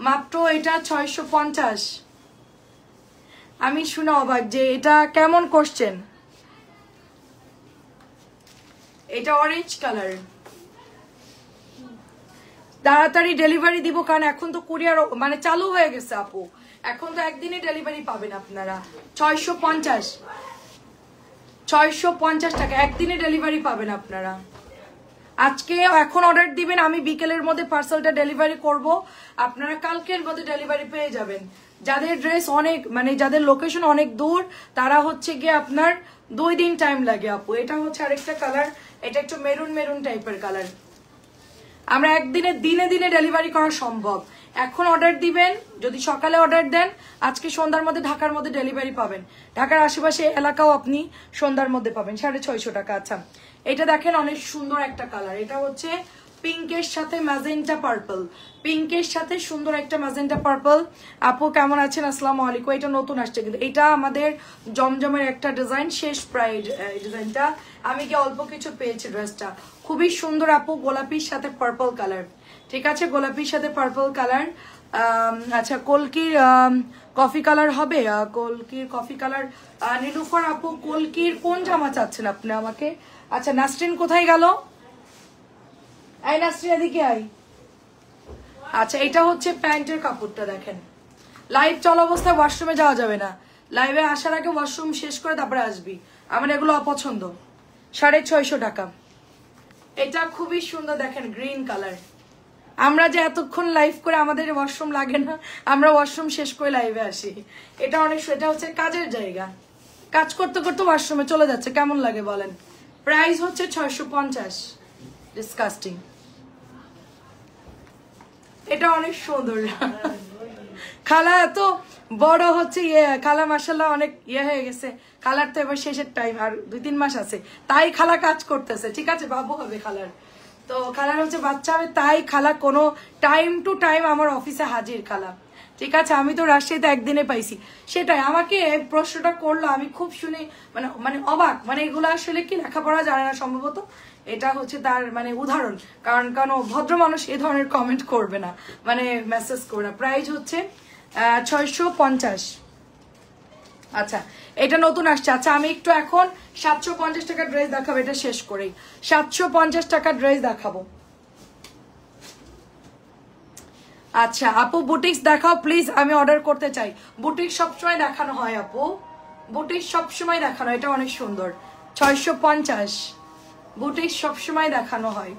A: মাত্র এটা 650। আমি শুনে অবাক যে এটা কেমন কোশ্চেন। এটা অরেঞ্জ কালার, তাড়াতাড়ি ডেলিভারি দিব, কারণ এখন তো কুরিয়ার মানে চালু হয়ে গেছে আপু, এখন তো একদিনে ডেলিভারি পাবেন আপনারা। 650 টাকা একদিনে ডেলিভারি পাবেন আপনারা। আজকে এখন অর্ডার দিবেন, আমি বিকেলের মধ্যে পার্সেলটা ডেলিভারি করব, আপনারা কালকের মধ্যে ডেলিভারি পেয়ে যাবেন। যাদের ড্রেস অনেক মানে যাদের লোকেশন অনেক দূর, তারা হচ্ছে গিয়ে আপনার 2 দিন টাইম লাগে আপু। এটা হচ্ছে আরেকটা কালার, এটা একটু মেরুন মেরুন টাইপের কালার। আমরা একদিনে দিনে দিনে ডেলিভারি করা সম্ভব। এখন অর্ডার দিবেন, যদি সকালে অর্ডার দেন আজকে সন্ধ্যার মধ্যে ঢাকার মধ্যে ডেলিভারি পাবেন, ঢাকার আশেপাশে এলাকাও আপনি সন্ধ্যার মধ্যে পাবেন। 650 টাকা। আচ্ছা, এটা দেখেন অনেক সুন্দর একটা কালার, এটা হচ্ছে পিঙ্কের সাথে ম্যাজেন্টা পার্পল, পিঙ্কের সাথে সুন্দর একটা ম্যাজেন্টা পার্পল। আপু কেমন আছেন? আসসালামু আলাইকুম। এটা নতুন আসছে, কিন্তু এটা আমাদের জমজমের একটা ডিজাইন, শেষ প্রায় ডিজাইনটা আমি কি অল্প কিছু পেয়েছি। ড্রেসটা খুবই সুন্দর আপু, গোলাপির সাথে পার্পল কালার। ঠিক আছে, গোলাপির সাথে পার্পল কালার। আচ্ছা, কলকির কফি কালার হবে, কলকির কফি কালার। নীলুফার আপু কলকির কোন জামা চাচ্ছেন আপনি আমাকে? আচ্ছা, নাসরিন কোথায় গেল? এই নাসরিন এদিকে আই। আচ্ছা, এটা হচ্ছে প্যান্টের কাপড়টা দেখেন, লাইভ চলা অবস্থায় ওয়াশরুমে যাওয়া যাবে না, লাইভে আসার আগে ওয়াশরুম শেষ করে তারপরে আসবি, আমার এগুলো অপছন্দ। 650 টাকা। এটা খুবই সুন্দর দেখেন, গ্রিন কালার। আমরা যে এতক্ষণ লাইভ করে আমাদের ওয়াশরুম লাগে না, আমরা ওয়াশরুম শেষ করে লাইভে আসি। এটা অনেক, এটা হচ্ছে কাজের জায়গা, কাজ করতে করতে ওয়াশরুমে চলে যাচ্ছে, কেমন লাগে বলেন? প্রাইস হচ্ছে 650। ডিসকাস্টিং। এটা অনেক সুন্দর। খালা এত বড় হচ্ছে খালা মাশাআল্লাহ অনেক হয়ে গেছে। খালার তো এবার শেষের টাইম, আর 2-3 মাস আছে, তাই খালা কাজ করতেছে। ঠিক আছে, বাবু হবে খালার, তো খালার হচ্ছে বাচ্চা হবে, তাই খালা কোনো টাইম টু টাইম আমার অফিসে হাজির খালা। ঠিক আছে, আমি তো রাজশাহীতে একদিনে পাইছি। সেটাই আমাকে এই প্রশ্নটা করলো, আমি খুব শুনে মানে মানে অবাক, মানে এগুলো আসলে কি লেখাপড়া জানে না সম্ভবত, এটা হচ্ছে তার মানে উদাহরণ। কারণ কারণ ভদ্র মানুষ এই ধরনের কমেন্ট করবে না, মানে মেসেজ করবে না। প্রাইস হচ্ছে 650। আচ্ছা, এটা নতুন আসছে। আচ্ছা, আমি একটু এখন 750 টাকার ড্রেস দেখাবো, এটা শেষ করেই 750 টাকার ড্রেস দেখাবো। আচ্ছা আপু, বুটিক্স দেখাও প্লিজ, আমি অর্ডার করতে চাই। বুটিক্স সবসময় দেখানো হয় আপু, বুটিক্স সবসময় দেখানো, এটা অনেক সুন্দর। 650 বুটিক্স সবসময় দেখানো হয়।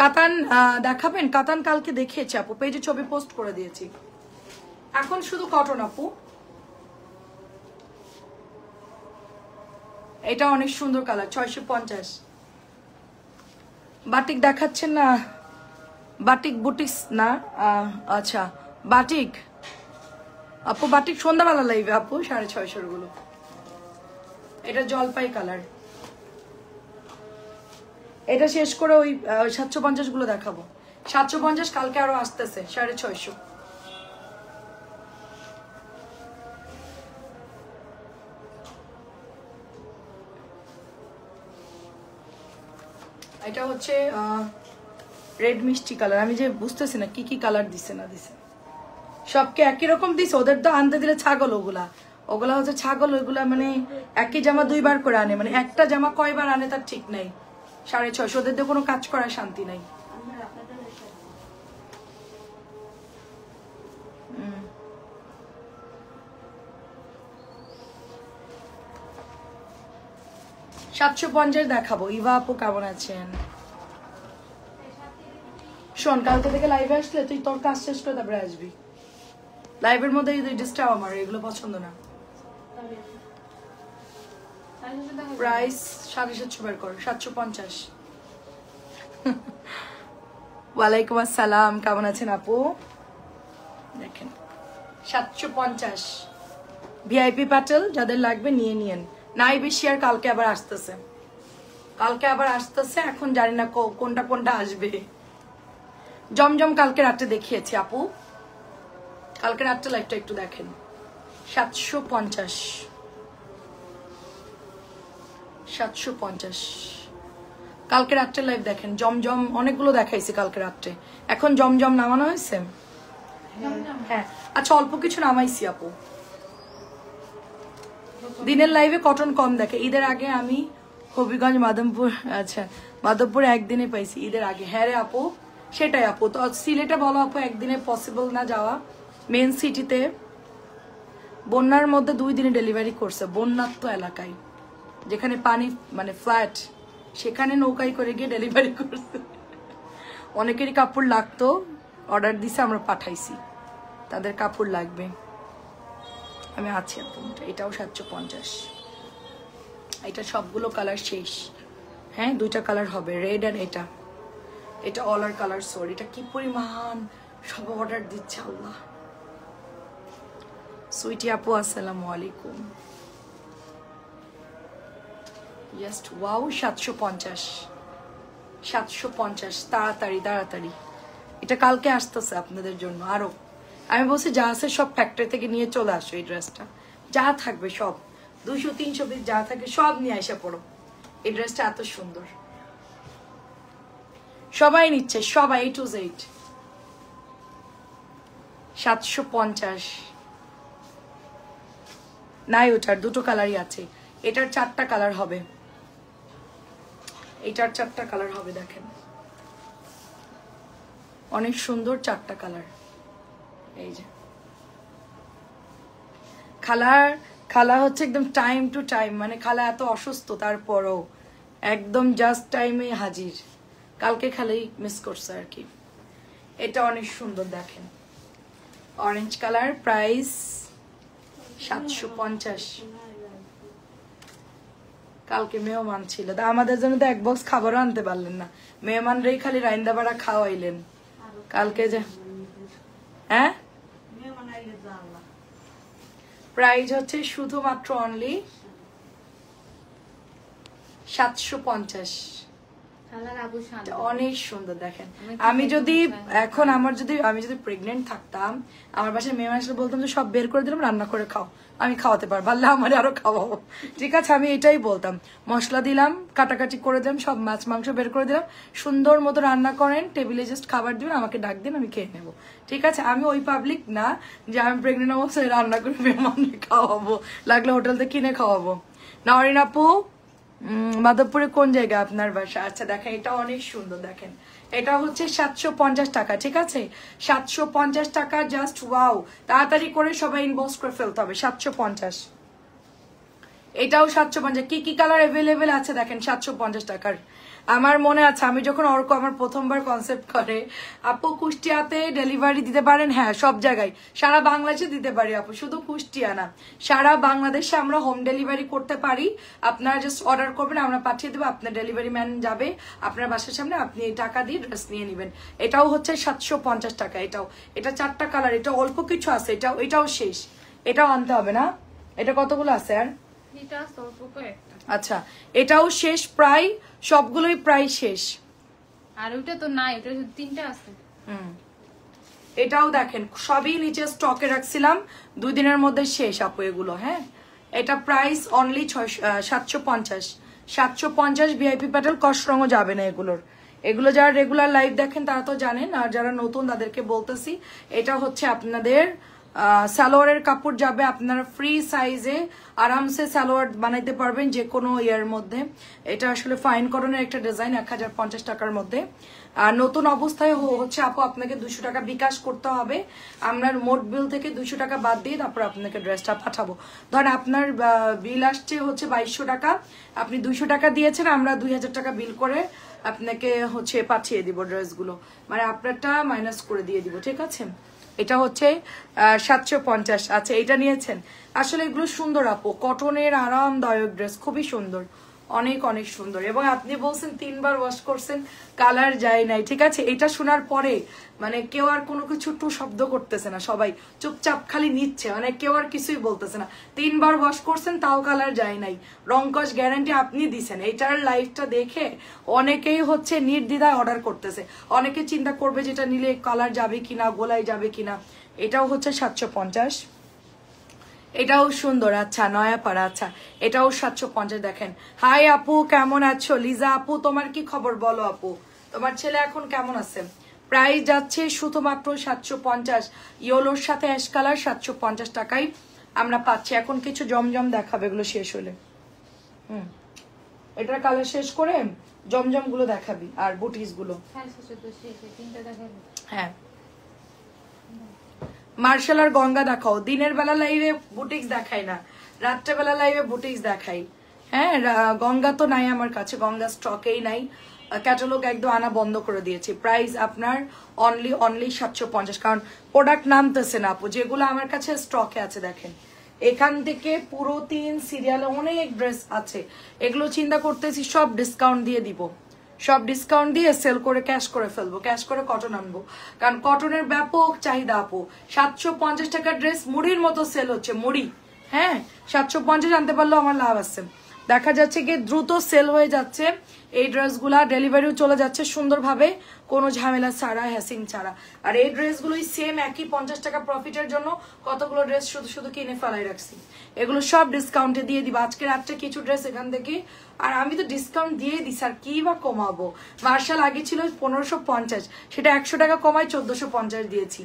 A: কাতান দেখাবেন? কাতান কালকে দেখিয়েছি আপু, পেজে ছবি পোস্ট করে দিয়েছি। এখন শুধু কটন আপু। এটা অনেক সুন্দর কালার, 650। বাটিক দেখাচ্ছেন না? বাটিক বুটিক্স না, আচ্ছা বাটিক আপু, বাটিক সন্ধ্যাবেলা লাইবে আপু, 650 গুলো। এটা জলপাই কালার। এটা শেষ করে ওই 750 গুলো দেখাবো। 750 কালকে আরো আসতেছে, 650। এটা হচ্ছে রেড মিষ্টি কালার। আমি যে বুঝতেছি না কি কি কালার দিছে না দিছে, সবকে একই রকম দিছে। ওদের তো আনতে দিলে ছাগল, ওগুলা ওগুলা হচ্ছে ছাগল, ওইগুলা মানে একই জামা দুইবার করে আনে, মানে একটা জামা কয়বার আনে তার ঠিক নাই। 650, ওদের তো কোনো কাজ করার শান্তি নাই। হুম, 750 দেখাবো। ইভা আপু কেমন আছেন? শোন, কালকে থেকে লাইভে আসলে তুই তোর কাজ শেষ করে তারপরে আসবি। লাইভের মধ্যে এই ডিস্টার্ব, আমার এগুলো পছন্দ না। প্রাইস 750 বের কর। 750। ওয়ালাইকুম আসসালাম, কেমন আছেন আপু? দেখেন 750 ভিআইপি প্যাটেল, যাদের লাগবে নিয়ে নিয়েন। নাই বেশি, আর কালকে আবার আসতেছে, কালকে আবার আসতেছে। এখন জানি না কোনটা কোনটা আসবে। জমজম কালকে রাতে দেখিয়েছি আপু, কালকে রাত্রে লাইভটা একটু দেখেন। 750 750 কালকে রাত্রে লাইভ দেখেন। জমজম অনেকগুলো দেখাইছি কালকে রাত্রে। এখন জমজম নামানো হয়েছে? হ্যাঁ, আচ্ছা অল্প কিছু নামাইছি আপু। দিনের লাইভে কটন কম দেখে। ঈদের আগে আমি হবিগঞ্জ মাধবপুর, আচ্ছা মাধবপুরে একদিনে পাইছি ঈদের আগে। হ্যাঁ রে আপু, সেটাই আপু। তো সিলেটে বলো আপু, একদিনে পসিবল না যাওয়া। মেন সিটিতে বন্যার মধ্যে 2 দিনে ডেলিভারি করছে, বন্যাত্ম এলাকায় যেখানে পানি মানে ফ্ল্যাট, সেখানে নৌকায় করে গিয়ে ডেলিভারি করছে। অনেকেরই কাপড় লাগতো, অর্ডার দিছে, আমরা পাঠাইছি, তাদের কাপড় লাগবে। আমি আছি আপু। এটাও 750। এটা সবগুলো কালার শেষ। হ্যাঁ, 2টা কালার হবে, রেড আর এটা। এটা অলার কালার। সরি, এটা কি পরিমাণ সব অর্ডার দিচ্ছে আল্লাহ। সুইটি আপু আসসালামু আলাইকুম। Just wow, 750 750। তাড়াতাড়ি তাড়াতাড়ি, এটা কালকে আসতেছে আপনাদের জন্য। আরো আমি বলছি যা আছে সব ফ্যাক্টরি থেকে নিয়ে চলে আসো। এই ড্রেসটা যা থাকবে সব 200-300 পিস যা থাকে সব নিয়ে আসা পড়ো। এই ড্রেসটা এত সুন্দর, সবাই নিচ্ছে, সবাই A to Z। 750 নাই, ওটার 2টো কালারই আছে। এটার 4টা কালার হবে, এটার 4টা কালার হবে। দেখেন অনেক সুন্দর 4টা কালার। এই যে খালা হচ্ছে একদম টাইম টু টাইম, মানে খালা এত অসুস্থ তারপরও একদম জাস্ট টাইমে হাজির। কালকে খালি মিস করছে আর কি। এটা অনেক সুন্দর, দেখেন অরেঞ্জ কালার। প্রাইস 750। কালকে মেহমান ছিল, তা আমাদের জন্য তো 1 বক্স খাবারও আনতে পারলেন না। মেহমানরাই খালি রাইন্দা বাড়া খাওয়াইলেন কালকে। যে হ্যাঁ, প্রাইস হচ্ছে শুধুমাত্র অনলি 750।
B: কালার আবু শান
A: অনেক সুন্দর দেখেন।
B: আমি
A: আমি
B: কিন্তু
A: যদি
B: একদম
A: এখন আমি যদি প্রেগনেন্ট থাকতাম, আমার বাসায় মেয়ে আসলে বলতাম যে সব বের করে দিলাম, রান্না করে খাও, আমি খাওয়াতে পারবো, আল্লাহ আমার আরো খাওয়াবো। ঠিক আছে, আমি এটাই বলতাম, মশলা দিলাম, কাটাকাটি করে দিলাম, সব মাছ মাংস বের করে দিলাম, সুন্দর মতো রান্না করেন, টেবিলে জাস্ট খাবার দিবেন, আমাকে ডাক দিন, আমি খেয়ে নেবো। ঠিক আছে, আমি ওই পাবলিক না যে আমি প্রেগনেন্ট অবস্থায় রান্না করে মেহমানকে খাওয়াবো, লাগলে হোটেল থেকে কিনে খাওয়াবো। নরিন আপু, মাধবপুরে কোন জায়গা আপনার বাসা? আচ্ছা দেখেন, এটা অনেক সুন্দর, দেখেন এটা হচ্ছে 750 টাকা। ঠিক আছে, 750 টাকা, জাস্ট ওয়াও। তাড়াতাড়ি করে সবাই ইনবক্স করে ফেলতে হবে। 750, এটাও 750। কি কি কালার অ্যাভেলেবেল আছে দেখেন 750 টাকার। আমার মনে আছে আমি যখন অর্ক আমার প্রথমবার কনসেপ্ট করে, আপু কুষ্টিয়াতে ডেলিভারি দিতে পারেন? হ্যাঁ, সব জায়গায়, সারা বাংলাদেশে দিতে পারি আপু, শুধু কুষ্টিয়া না, সারা বাংলাদেশে আমরা হোম ডেলিভারি করতে পারি। আপনারা জাস্ট অর্ডার করবেন, আমরা পাঠিয়ে দেবো, আপনার ডেলিভারি ম্যান যাবে আপনার বাসার সামনে, আপনি টাকা দিয়ে ড্রেস নিয়ে নেবেন। এটাও হচ্ছে 750 টাকা। এটা 4টা কালার, এটা অল্প কিছু আছে, এটাও শেষ, এটাও আনতে হবে না। এটা কতগুলো আছে আর?
B: এটা অল্প কয়েকটা।
A: আচ্ছা, এটাও শেষ, প্রায় সবগুলোই প্রায় শেষ।
B: আর ওটা তো নাই, ওটা 3টা আছে।
A: এটাও দেখেন সবই নিচে স্টকে রাখছিলাম, 2 দিনের মধ্যে শেষ আপু এগুলো। হ্যাঁ, এটা প্রাইস অনলি 750। 750 ভিআইপি প্যাটেল, কষ্ট রঙও যাবে না এগুলোর। এগুলো যারা রেগুলার লাইভ দেখেন তারা তো জানেন, আর যারা নতুন তাদেরকে বলতেছি, এটা হচ্ছে আপনাদের সালোয়ারের কাপড় যাবে, আপনারা ফ্রি সাইজে আরামসে সালোয়ার বানাইতে পারবেন যে কোনো ইয়ার মধ্যে। এটা আসলে ফাইন কটনের একটা ডিজাইন, 1050 টাকার মধ্যে। আর নতুন অবস্থায় হচ্ছে আপু আপনাকে 200 টাকা বিকাশ করতে হবে। আমরা মোট বিল থেকে 200 টাকা বাদ দিয়ে তারপর আপনাকে ড্রেসটা পাঠাবো। ধরেন আপনার বিল আসছে হচ্ছে 2200 টাকা, আপনি 200 টাকা দিয়েছেন, আমরা 2000 টাকা বিল করে আপনাকে হচ্ছে পাঠিয়ে দিব ড্রেসগুলো, মানে আপনারটা মাইনাস করে দিয়ে দিব। ঠিক আছে, এটা হচ্ছে 750। আচ্ছা, এটা নিয়েছেন, আসলে এগুলো সুন্দর আপু, কটনের আরামদায়ক ড্রেস, খুবই সুন্দর, অনেক অনেক সুন্দর। এবং আপনি বলছেন 3বার ওয়াশ করছেন, কালার যায় নাই। ঠিক আছে, এটা শোনার পরে মানে কেউ আর কোনো কিছু টু শব্দ করতেছে না, সবাই চুপচাপ খালি নিচ্ছে, মানে কেউ আর কিছুই বলতেছে না। 3বার ওয়াশ করছেন তাও কালার যায় নাই, রংকশ গ্যারান্টি আপনি দিছেন। এটার লাইফটা দেখে অনেকেই হচ্ছে নির্দ্বিধায় অর্ডার করতেছে, অনেকে চিন্তা করবে যেটা নিলে কালার যাবে কিনা, গোলায় যাবে কিনা। এটাও হচ্ছে 750, এটাও সুন্দর। আচ্ছা, নয়াপাড়া, আচ্ছা এটাও 750। দেখেন, হাই আপু কেমন আছো? লিজা আপু তোমার কি খবর বলো আপু, তোমার ছেলে এখন কেমন আছে? প্রাইস যাচ্ছে শুধুমাত্র 750, ইয়েলোর সাথে অ্যাশ কালার, 750 টাকায় আমরা পাচ্ছি। এখন কিছু জমজম দেখাবে, এগুলো শেষ হলে। এটার কালার শেষ করে জমজম গুলো দেখাবি আর বুটিস গুলো। হ্যাঁ, মার্শাল আর গঙ্গা দেখাও। দিনের বেলা লাইভে বুটিক্স দেখাই না, রাত্রেবেলা লাইভে বুটিক্স দেখাই। হ্যাঁ, গঙ্গা তো নাই আমার কাছে, গঙ্গা স্টকেই নাই, ক্যাটালগ একদম আনা বন্ধ করে দিয়েছি। প্রাইস আপনার অনলি 750, কারণ প্রোডাক্ট নামতেছে না আপু, যেগুলো আমার কাছে স্টকে আছে। দেখেন এখান থেকে পুরো 3 সিরিয়ালে অনেক ড্রেস আছে, এগুলো চিন্তা করতেছি সব ডিসকাউন্ট দিয়ে দিব, সব ডিসকাউন্ট দিয়ে সেল করে ক্যাশ করে ফেলবো, ক্যাশ করে কটন আনবো, কারণ কটনের ব্যাপক চাহিদা আপু। 750 টাকার ড্রেস মুড়ির মতো সেল হচ্ছে, মুড়ি। হ্যাঁ, 750 আনতে পারলেও আমার লাভ আছে। দেখা যাচ্ছে কি দ্রুত সেল হয়ে যাচ্ছে এই ড্রেসগুলা, ডেলিভারিও চলে যাচ্ছে সুন্দরভাবে, কোনো ঝামেলা ছাড়া, হ্যাসিং ছাড়া। আর এই ড্রেসগুলোই সেম একই 50 টাকা প্রফিটের জন্য কতগুলো ড্রেস শুধু শুধু কিনে ফেলাই রাখছি, এগুলো সব ডিসকাউন্টে দিয়ে দিব আজকে রাত্রে কিছু ড্রেস এখান থেকে। আর আমি তো ডিসকাউন্ট দিয়ে দিই স্যার, কি বা কমাবো। মার্শাল আগে ছিল 1550, সেটা 100 টাকা কমায় 1450 দিয়েছি।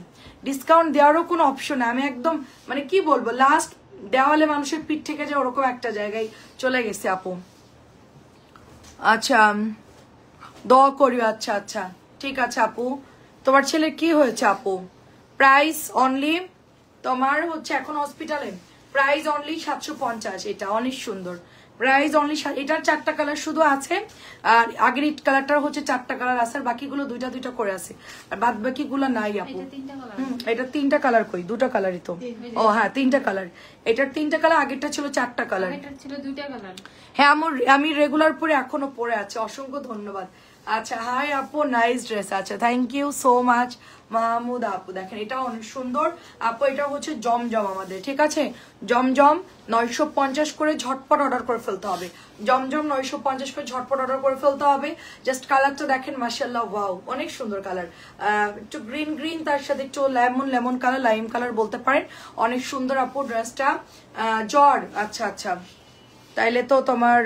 A: ডিসকাউন্ট দেওয়ারও কোনো অপশন, আমি একদম মানে কি বলবো, লাস্ট দেওয়ালে মানুষের পিঠ থেকে যে ওরকম একটা জায়গায় চলে গেছে আপু। আচ্ছা, দোয়া করিও। আচ্ছা আচ্ছা, ঠিক আছে আপু। তোমার ছেলের কি হয়েছে আপু? প্রাইস অনলি তোমার হচ্ছে এখন হসপিটালে, প্রাইস অনলি 750। এটা অনেক সুন্দর, প্রাইস অনলি। এটার 4টা কালার শুধু আছে, আর আগের ইট কালারটার হচ্ছে 4টা কালার আছে, আর বাকিগুলো 2টা 2টা করে আছে, আর বাদ বাকিগুলো নাই আপু। এটা 3টা কালার, কই 2টা কালারই তো। ও হ্যাঁ, 3টা কালার, এটার 3টা কালার, আগেরটা ছিল 4টা কালার।
B: এটা ছিল 2টা কালার।
A: হ্যাঁ, আমি রেগুলার পরে এখনো পরে আছে, অসংখ্য ধন্যবাদ। আচ্ছা হাই আপু, নাইস ড্রেস। আচ্ছা thank you so much Mahmud আপু। দেখেন এটা অনেক সুন্দর আপু, এটা হচ্ছে জমজম আমাদের, ঠিক আছে? জমজম 950 করে ঝটপট অর্ডার করে ফেলতে হবে। জমজম 950 করে ঝটপট অর্ডার করে ফেলতে হবে। জাস্ট কালারটা দেখেন, মাশাআল্লাহ, ওয়াও, অনেক সুন্দর কালার। একটু গ্রিন গ্রিন, তার সাথে একটু লেমন কালার, লাইম কালার বলতে পারেন। অনেক সুন্দর আপু ড্রেসটা। জ্বর, আচ্ছা আচ্ছা, তাইলে তো তোমার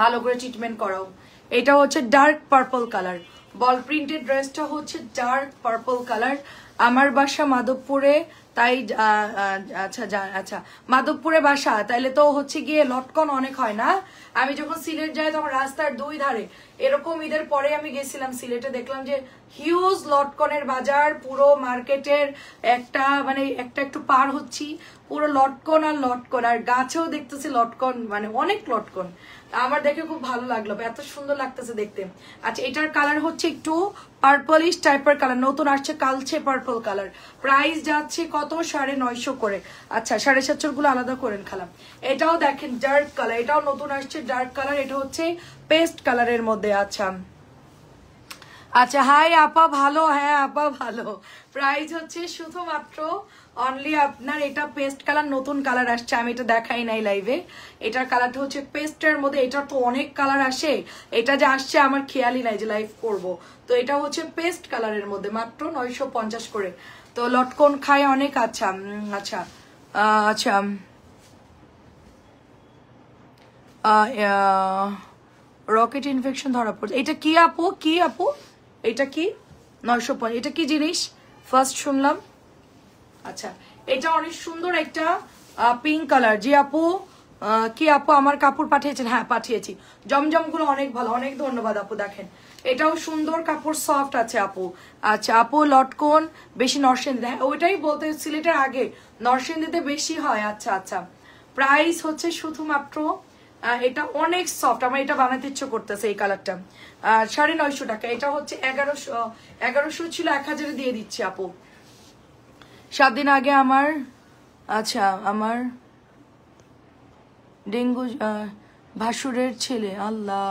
A: ভালো করে ট্রিটমেন্ট করাও। এটা হচ্ছে ডার্ক পার্পল কালার, বল প্রিন্টেড ড্রেসটা হচ্ছে ডার্ক পার্পল কালার। আমার বাসা মাধবপুরে, তাই আচ্ছা আচ্ছা মাধবপুরে বাসা, তাইলে তো হচ্ছে গিয়ে লটকন অনেক হয় না? আমি যখন সিলেট যাই তখন রাস্তার দুই ধারে এরকম, ঈদের পরে আমি গেছিলাম সিলেটে, দেখলাম যে হিউজ লটকনের বাজার, পুরো মার্কেটের একটা মানে একটা একটু পার হচ্ছি, পুরো লটকন আর লটকন, আর গাছেও দেখতেছি লটকন, মানে অনেক লটকন। আমার দেখে খুব ভালো লাগলো, এত সুন্দর লাগতেছে দেখতে। আচ্ছা এটার কালার হচ্ছে একটু পার্পলিশ টাইপের কালার, নতুন আসছে কালচে পার্পল কালার। প্রাইস যাচ্ছে কত? 950 করে। আচ্ছা 750 গুলো আলাদা করেন খালাম। এটাও দেখেন ডার্ক কালার, এটাও নতুন আসছে ডার্ক কালার, এটা হচ্ছে পেস্ট কালারের মধ্যে। আচ্ছা আচ্ছা হাই আপা, ভালো? হ্যাঁ আপা ভালো। প্রাইস হচ্ছে শুধুমাত্র অনলি আপনার, এটা পেস্ট কালার, নতুন কালার আসছে, আমি এটা দেখাই নাই লাইভে। এটার কালারটা হচ্ছে পেস্টের মধ্যে, এটা তো অনেক কালার আসে, এটা যে আসছে আমার খেয়ালই নাই যে লাইভ করব। তো এটা হচ্ছে পেস্ট কালারের মধ্যে, মাত্র 950 করে। তো লটকন খায় অনেক। আচ্ছা আচ্ছা আচ্ছা রকেট ইনফেকশন ধরা পড়ছে, এটা কি আপু? কি আপু এটা কি? 950, এটা কি জিনিস ফার্স্ট শুনলাম। আচ্ছা এটা অনেক সুন্দর একটা পিঙ্ক কালার। জি আপু, কি আপু আমার কাপড় পাঠিয়েছেন? হ্যাঁ পাঠিয়েছি। জমজম গুলো অনেক ভালো, অনেক ধন্যবাদ আপু। দেখেন এটাও সুন্দর কাপড়, সফট আছে আপু। আচ্ছা আপু লটকন বেশি নরসিংদীতে, হ্যাঁ ওইটাই বলতে, সিলেটের আগে নরসিংদীতে বেশি হয়। আচ্ছা আচ্ছা প্রাইস হচ্ছে শুধুমাত্র, এটা অনেক সফট, আমার এটা বানাতে ইচ্ছে করতেছে এই কালারটা। 950 টাকা। এটা হচ্ছে 1100 ছিল, 1000 দিয়ে দিচ্ছি আপু। 7 দিন আগে আমার, আচ্ছা আমার ডেঙ্গু ভাসুরের ছেলে, আল্লাহ,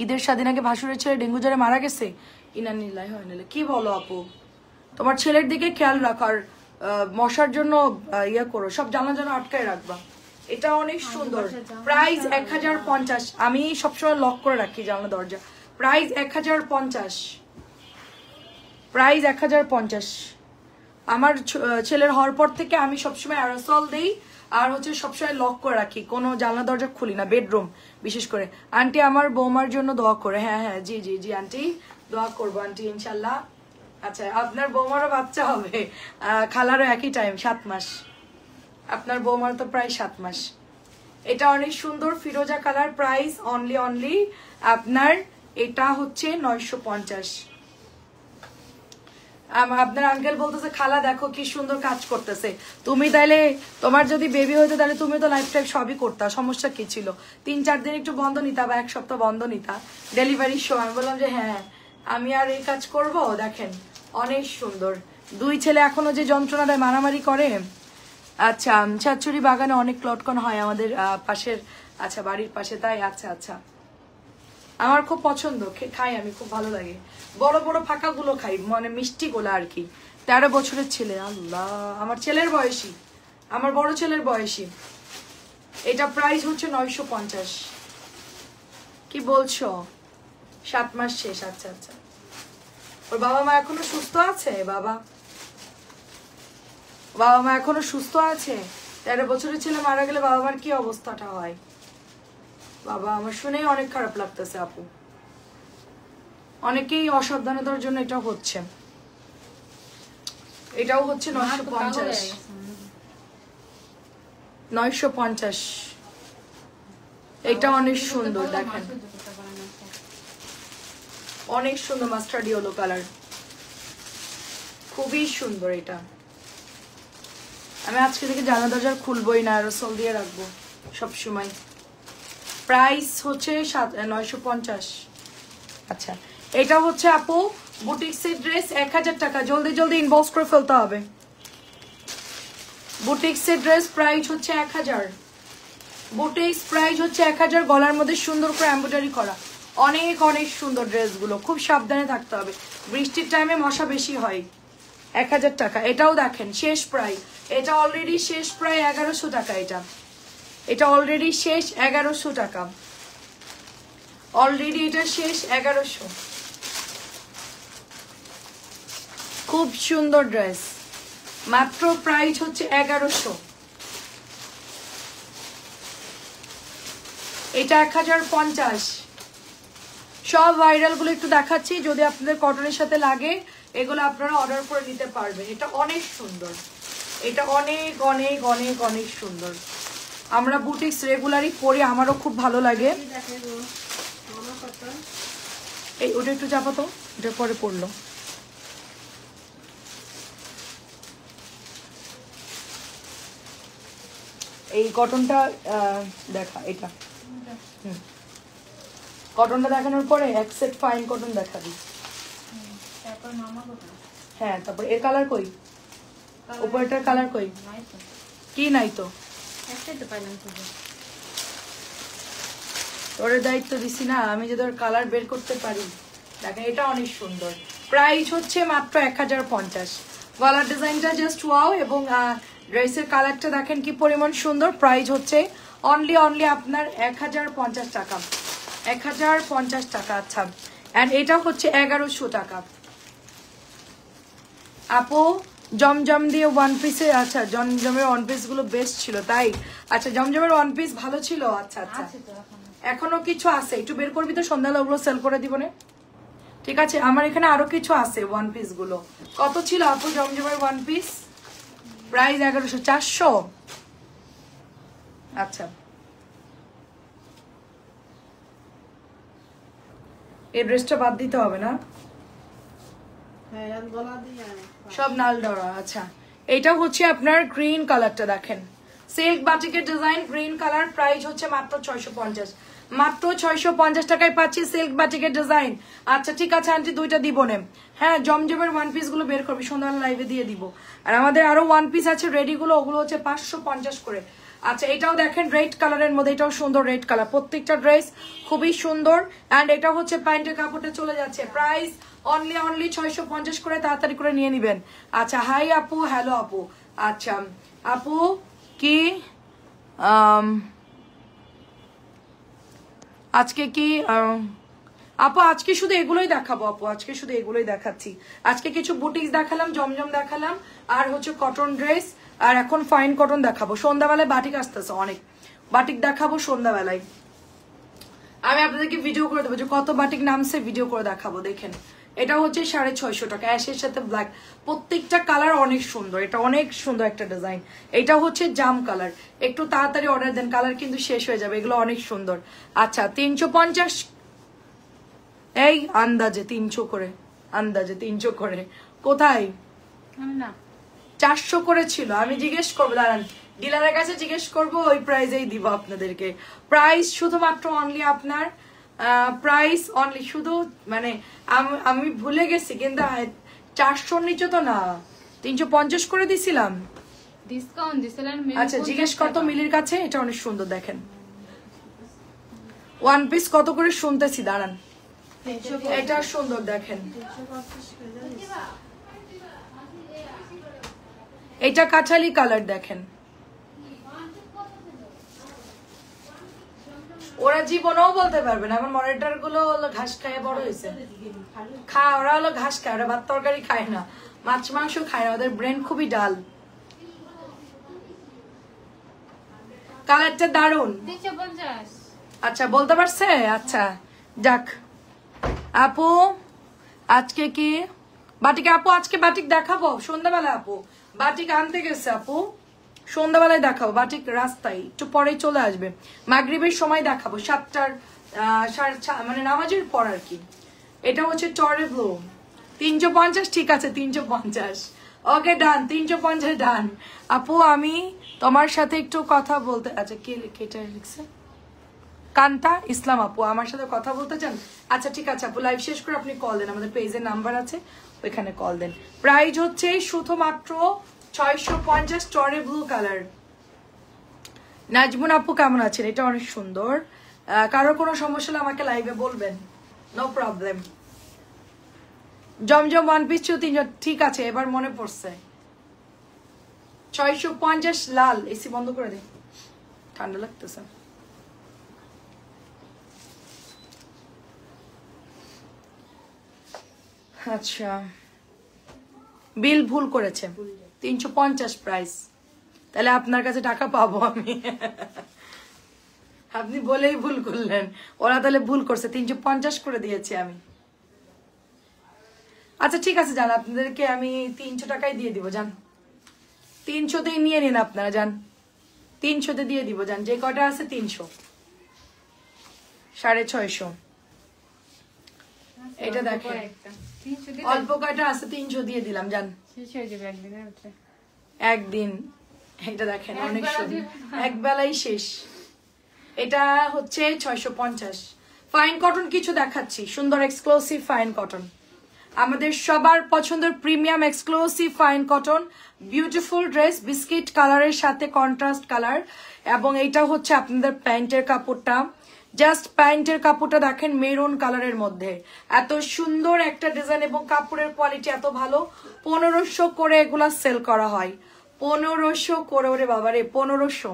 A: ঈদের 7 দিন আগে ভাসুরের ছেলে ডেঙ্গু জ্বরে মারা গেছে। ইনানিল্লাহি ওয়া ইন্না ইলাইহি। কি বলো আপু? তোমার ছেলের দিকে খেয়াল রাখো, আর মশার জন্য ইয়ে করো, সব জানা আটকায় রাখবা। এটা অনেক সুন্দর। প্রাইস 1050। আমি সবসময় লক করে রাখি জানলা দরজা। Price 1050, price 1050। আমার ছেলের হওয়ার পর থেকে আমি সবসময় অ্যারোসল দেই, আর হচ্ছে সবসময় লক করে রাখি, কোনো জানলা দরজা খুলি না, বেডরুম বিশেষ করে। আন্টি আমার বৌমার জন্য দোয়া করে। হ্যাঁ হ্যাঁ জি জি জি আন্টি, দোয়া করবো আন্টি ইনশাল্লাহ। আচ্ছা আপনার বৌমারও বাচ্চা হবে, খালারও একই টাইম, 7 মাস। আপনার বৌমার তো প্রায় 7 মাস। এটা অনেক সুন্দর ফিরোজা কালার। প্রাইস অনলি আপনার, এটা হচ্ছে 950। আপনার আঙ্কেল বলতেছে খালা দেখো কি সুন্দর কাজ করতেছে, তুমি তাইলে তোমার যদি বেবি হইতো তাহলে তুমি তো লাইফ টাইম সবই করতা, সমস্যা কি ছিল? 3-4 দিন একটু বন্ধ নিতা বা 1 সপ্তাহ বন্ধ নিতা ডেলিভারির সময়। আমি বললাম যে হ্যাঁ আমি আর এই কাজ করব। দেখেন অনেক সুন্দর। 2 ছেলে এখনো যে যন্ত্রণা দেয়, মারামারি করে। আচ্ছা ছাচ্চুরি বাগানে অনেক লটকন হয় আমাদের পাশের, আচ্ছা বাড়ির পাশে, তাই? আচ্ছা আচ্ছা আমার খুব পছন্দ, খাই আমি, খুব ভালো লাগে। বড় বড় ফাঁকা গুলো খাই, মানে মিষ্টি গুলো আর কি। 13 বছরের ছেলে, আল্লাহ, আমার ছেলের বয়সী, আমার বড় ছেলের বয়সী। এটা প্রাইস হচ্ছে 950। কি বলছো? 7 মাস শেষ। আচ্ছা আচ্ছা ওর বাবা মা এখনো সুস্থ আছে? বাবা মা এখনো সুস্থ আছে? 13 বছরের ছেলে মারা গেলে বাবা মার কি অবস্থাটা হয়? বাবা আমার শুনেই অনেক খারাপ লাগতেছে আপু। অনেকেই অসাবধানতার জন্য এটা হচ্ছে। এটাও হচ্ছে 950। এটা অনেক সুন্দর, দেখেন অনেক সুন্দর, মাস্টার্ড ইয়েলো কালার, খুবই সুন্দর। এটা আমি আজকে থেকে জানলা দরজা খুলবই না, অ্যারোসল দিয়ে রাখবো সবসময়। প্রাইস হচ্ছে 950। আচ্ছা এটা হচ্ছে আপু বুটিক্সের ড্রেস, 1000 টাকা। জলদি জলদি ইনবক্স করে ফেলতে হবে। বুটিক্সের ড্রেস প্রাইস হচ্ছে 1000। বুটিক্স প্রাইস হচ্ছে 1000, গলার মধ্যে সুন্দর করে এমব্রয়ডারি করা, অনেক অনেক সুন্দর ড্রেসগুলো, খুব সাবধানে থাকতে হবে, বৃষ্টির টাইমে মশা বেশি হয়। 1000 টাকা। এটাও দেখেন শেষ প্রাইস, এটা অলরেডি শেষ প্রায় 1100 টাকা। এটা অলরেডি শেষ 1100 টাকা, অলরেডি এটা শেষ 1100। খুব সুন্দর ড্রেস, মাত্র প্রাইস হচ্ছে 1100। এটা 1050। সব ভাইরাল গুলো একটু দেখাচ্ছি, যদি আপনাদের কটনের সাথে লাগে এগুলো আপনারা অর্ডার করে নিতে পারবেন। এটা অনেক সুন্দর, এটা অনেক অনেক অনেক অনেক সুন্দর। আমরা বুটিক্স রেগুলারই পরি, আমারও খুব ভালো লাগে। এই ওটা একটু চাপাতো, এটা পরে পড়লো। এই কটনটা দেখা, এটা কটনটা দেখানোর পরে এক সেট ফাইন কটন দেখাবি। হ্যাঁ, তারপর এর কালার কই, উপরটার কালার কই, কি নাই তো, তোর দায়িত্ব দিছি না আমি, যে তোর কালার বের করতে পারি। দেখেন এটা অনেক সুন্দর, প্রাইস হচ্ছে মাত্র 1050। গলার ডিজাইনটা জাস্ট ওয়াও, এবং ড্রেসের কালারটা দেখেন কি পরিমাণ সুন্দর। প্রাইস হচ্ছে অনলি আপনার 1050 টাকা, 1050 টাকা। আচ্ছা, এন্ড এটা হচ্ছে 1100 টাকা। আপু জমজম দিয়ে ওয়ান পিসে, আচ্ছা জমজমের ওয়ান পিস গুলো বেস্ট ছিল তাই? আচ্ছা জমজমের ওয়ান পিস ভালো ছিল। আচ্ছা আচ্ছা, এখনো কিছু আছে, একটু বের করবি তো, সন্ধ্যাবেলা ওগুলো সেল করে দিব না? ঠিক আছে, আমার এখানে আরো কিছু আছে ওয়ান পিস গুলো। কত ছিল আপু জমজমের ওয়ান পিস? প্রাইস 1100, 400। আচ্ছা, এই ড্রেসটা বাদ দিতে হবে না, সব নাল ডরা। আচ্ছা, এটা হচ্ছে আপনার গ্রিন কালারটা দেখেন, সিল্ক বাটিকের ডিজাইন, গ্রিন কালার। প্রাইস হচ্ছে মাত্র 650, মাত্র 650 টাকায় পাচ্ছি সিল্ক বাটিকের ডিজাইন। আচ্ছা ঠিক আছে আন্টি, দুইটা দিব না। হ্যাঁ, জমজমের ওয়ান পিস গুলো বের করবি, সন্ধ্যাবেলা লাইভে দিয়ে দিব। আর আমাদের আরো ওয়ান পিস আছে রেডি গুলো, ওগুলো হচ্ছে 550 করে। আচ্ছা, এটাও দেখেন রেড কালারের মধ্যে, এটাও সুন্দর রেড কালার, প্রত্যেকটা ড্রেস খুবই সুন্দর। এন্ড এটা হচ্ছে প্যান্টের কাপড়টা চলে যাচ্ছে, প্রাইস অনলি 650 করে, তাড়াতাড়ি করে নিয়ে নিবেন। আচ্ছা, হাই আপু, হ্যালো আপু। আচ্ছা আপু কি আজকে কি আপু আজকে শুধু এগুলোই দেখাবো আপু, আজকে শুধু এগুলোই দেখাচ্ছি। আজকে কিছু বুটিক্স দেখালাম, জমজম দেখালাম, আর হচ্ছে কটন ড্রেস, আর এখন ফাইন কটন দেখাবো। সন্ধ্যাবেলায় বাটিক আসতেছে, অনেক বাটিক দেখাবো সন্ধ্যাবেলায়। আমি আপনাদেরকে ভিডিও করে দেবো যে কত বাটিক নামছে, ভিডিও করে দেখাবো। দেখেন এটা হচ্ছে 650 টাকা, অ্যাশের সাথে ব্ল্যাক, প্রত্যেকটা কালার অনেক সুন্দর। এটা অনেক সুন্দর একটা ডিজাইন। এটা হচ্ছে জাম কালার, একটু তাড়াতাড়ি অর্ডার দেন, কালার কিন্তু শেষ হয়ে যাবে। এগুলো অনেক সুন্দর। আচ্ছা 350, এই আন্দাজে 300 করে, আন্দাজে 300 করে। কোথায় 400 করে ছিল, আমি জিজ্ঞেস করবো, দাঁড়ান ডিলারের কাছে জিজ্ঞেস করবো, ওই প্রাইসেই দিব আপনাদেরকে। প্রাইস শুধুমাত্র অনলি আপনার, প্রাইস অনলি শুধু, মানে আমি ভুলে গেছি, কিন্তু 400 নিচে তো না, 350 করে দিছিলাম,
B: ডিসকাউন্ট দিছিলেন।
A: আচ্ছা জিজ্ঞেস কত মিলির কাছে। এটা অনেক সুন্দর দেখেন, ওয়ান পিস কত করে শুনতেছি, দাঁড়ান। এটা সুন্দর দেখেন, এটা কাঁঠালি কালার দেখেন। ওরা জীবনেও বলতে পারবে না, আমার মনিটর গুলো হলো ঘাস খায় বড় হয়েছে, ওরা হলো ঘাস খায়, ওরা ভাত তরকারি খায় না, মাছ মাংস খায় না, ওদের ব্রেন খুবই ডাল। কালারটা দারুন। আচ্ছা বলতে পারছে, আচ্ছা যাক। আপু আজকে কি বাটিক, আপু আজকে বাটিক দেখাবো সন্ধ্যাবেলা, আপু বাটিক আনতে গেছে, আপু সন্ধ্যাবেলায় দেখাবো বাটিক, রাস্তায় একটু পরেই চলে আসবে, মাগরিবের সময় দেখাবো, 7টার মানে নামাজের পর আর কি। এটা হচ্ছে টরে ব্লু, 350, ঠিক আছে 350, ওকে ডান, 350 ডান। আপু আমি তোমার সাথে একটু কথা বলতে, আচ্ছা কে কেটা লিখছে, কান্তা ইসলাম আপু আমার সাথে কথা বলতে চান? আচ্ছা ঠিক আছে আপু, লাইভ শেষ করে আপনি কল দেন, আমাদের পেজের নাম্বার আছে ওইখানে কল দেন। প্রাইস হচ্ছে শুধুমাত্র 650, টরে ব্লু কালার। নাজমুন আপু কেমন আছেন? এটা অনেক সুন্দর। কারোর কোনো সমস্যা হলে আমাকে লাইভে বলবেন, নো প্রবলেম। জমজম ওয়ান পিস 300, ঠিক আছে এবার মনে পড়ছে। 650 লাল। এসি বন্ধ করে দে, ঠান্ডা লাগতেছে। আচ্ছা, বিল ভুল করেছে, 350 প্রাইস। তাহলে আপনার কাছে টাকা পাবো আমি। আপনি বলেই ভুল করলেন, ওরা তাহলে ভুল করছে, 350 করে দিয়েছি আমি। আচ্ছা ঠিক আছে যান, আপনাদেরকে আমি 300 টাকাই দিয়ে দিব, যান 300তেই নিয়ে নিন আপনারা, যান 300তে দিয়ে দিব, যান যে কটা আছে 300, 650। এটা দেখেন অল্প কয়টা আছে, 300 দিয়ে দিলাম, যান একদিন। এটা দেখেন অনেক সুন্দর, এক বেলাই শেষ। এটা হচ্ছে 650। ফাইন কটন কিছু দেখাচ্ছি, সুন্দর এক্সক্লুসিভ ফাইন কটন, আমাদের সবার পছন্দের premium exclusive fine cotton, beautiful dress, biscuit কালারের সাথে কন্ট্রাস্ট কালার। এবং এটা হচ্ছে আপনাদের প্যান্টের কাপড়টা, জাস্ট প্যান্টের কাপড়টা দেখেন মেরুন কালারের মধ্যে, এত সুন্দর একটা ডিজাইন এবং কাপড়ের কোয়ালিটি এত ভালো। 1500 করে এগুলা সেল করা হয়, 1500 করে। ওরে বাবারে 1500,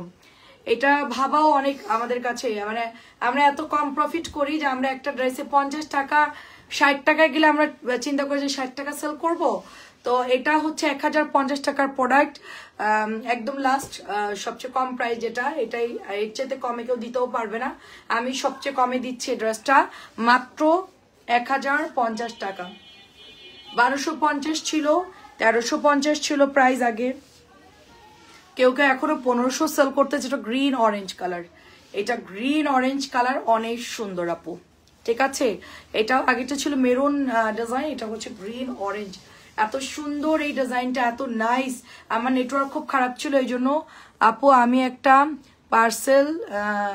A: এটা ভাবাও অনেক আমাদের কাছে। মানে আমরা এত কম প্রফিট করি যে আমরা একটা ড্রেসে 50 টাকা 60 টাকায় গেলে আমরা চিন্তা করি যে 60 টাকা সেল করব। তো এটা হচ্ছে 1050 টাকার প্রোডাক্ট, একদম লাস্ট সবচেয়ে কম প্রাইস যেটা, এটাই। এর চাইতে কমে কেউ দিতেও পারবে না, আমি সবচেয়ে কমে দিচ্ছি ড্রেসটা মাত্র 1050 টাকা। 1250 ছিল, 1350 ছিল প্রাইস আগে, কেউ কেউ এখনো 1500 সেল করতে। যেটা গ্রিন অরেঞ্জ কালার, এটা গ্রিন অরেঞ্জ কালার অনেক সুন্দর আপু, ঠিক আছে। এটা আগেটা ছিল মেরুন ডিজাইন, এটা হচ্ছে গ্রিন অরেঞ্জ, এত সুন্দর এই ডিজাইনটা, এত নাইস। আমার নেটওয়ার্ক খুব খারাপ ছিল, এই জন্য আপু আমি একটা পার্সেল,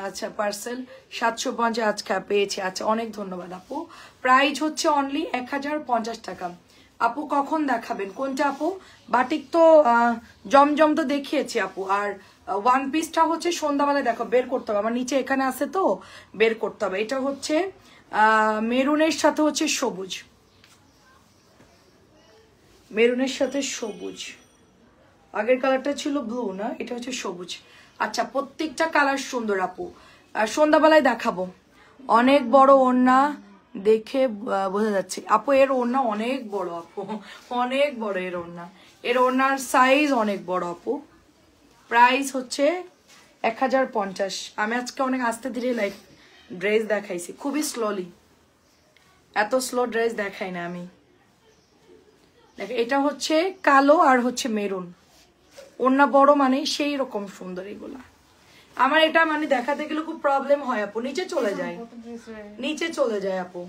A: আচ্ছা পার্সেল 750 আজকে পেয়েছি। আচ্ছা অনেক ধন্যবাদ আপু। প্রাইস হচ্ছে অনলি 1050 টাকা। আপু কখন দেখাবেন কোনটা আপু? বাটিক তো জমজম তো দেখিয়েছি আপু, আর ওয়ান পিসটা হচ্ছে সন্ধ্যাবেলায় দেখো, বের করতে হবে, আমার নিচে এখানে আছে তো বের করতে হবে। এটা হচ্ছে মেরুনের সাথে হচ্ছে সবুজ, মেরুনের সাথে সবুজ, আগের কালারটা ছিল ব্লু না, এটা হচ্ছে সবুজ। আচ্ছা প্রত্যেকটা কালার সুন্দর আপু, সন্ধ্যাবেলায় দেখাবো। অনেক বড় ওড়না দেখে বোঝা যাচ্ছে আপু, এর ওড়না অনেক বড় আপু, অনেক বড় এর ওড়না, এর ওড়নার সাইজ অনেক বড় আপু। প্রাইস হচ্ছে 1050। আমি আজকে অনেক আস্তে ধীরে লাইক ড্রেস দেখাইছি, খুবই স্লোলি, এত স্লো ড্রেস দেখাই না আমি। দেখ এটা হচ্ছে কালো আর হচ্ছে মেরুন, ওড়না বড় মানে সেই রকম সুন্দর এগুলা। আমার এটা মানে দেখাতে গেলে খুব প্রবলেম হয় আপু, নিচে চলে যায়, নিচে চলে যায় আপু।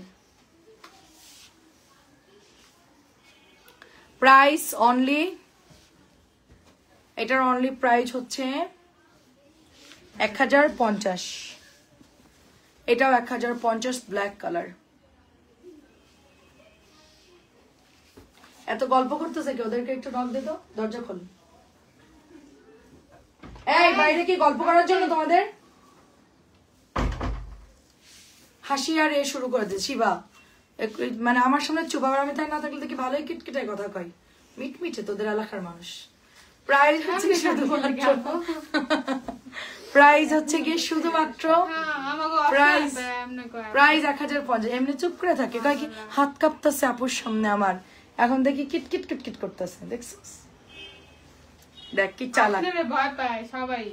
A: প্রাইস অনলি, এটার অনলি প্রাইস হচ্ছে 1050। এটাও 1050, ব্ল্যাক কালার। এত গল্প করতেছে কি, ওদেরকে একটু নক দে তো, দরজা খোল। এই বাইরে কি গল্প করার জন্য তোমাদের? হাসি আর এ শুরু করে দে শিবা, মানে আমার সামনে চুপ, আবার আমি তাই না থাকলে দেখি ভালোই কিটকিটায় কথা কয়, মিটমিটে তোদের এলাকার মানুষ। প্রাইস হচ্ছে শুধুমাত্র, প্রাইস হচ্ছে গিয়ে শুধুমাত্র প্রাইস 1050। এমনি চুপ করে থাকে, কয় কি হাত কাঁপতেছে আপুর সামনে আমার, এখন দেখি কিটকিট কিটকিট করতেছে, দেখছিস? দেখ কি চালাক,
B: ভয় পায় সবাই।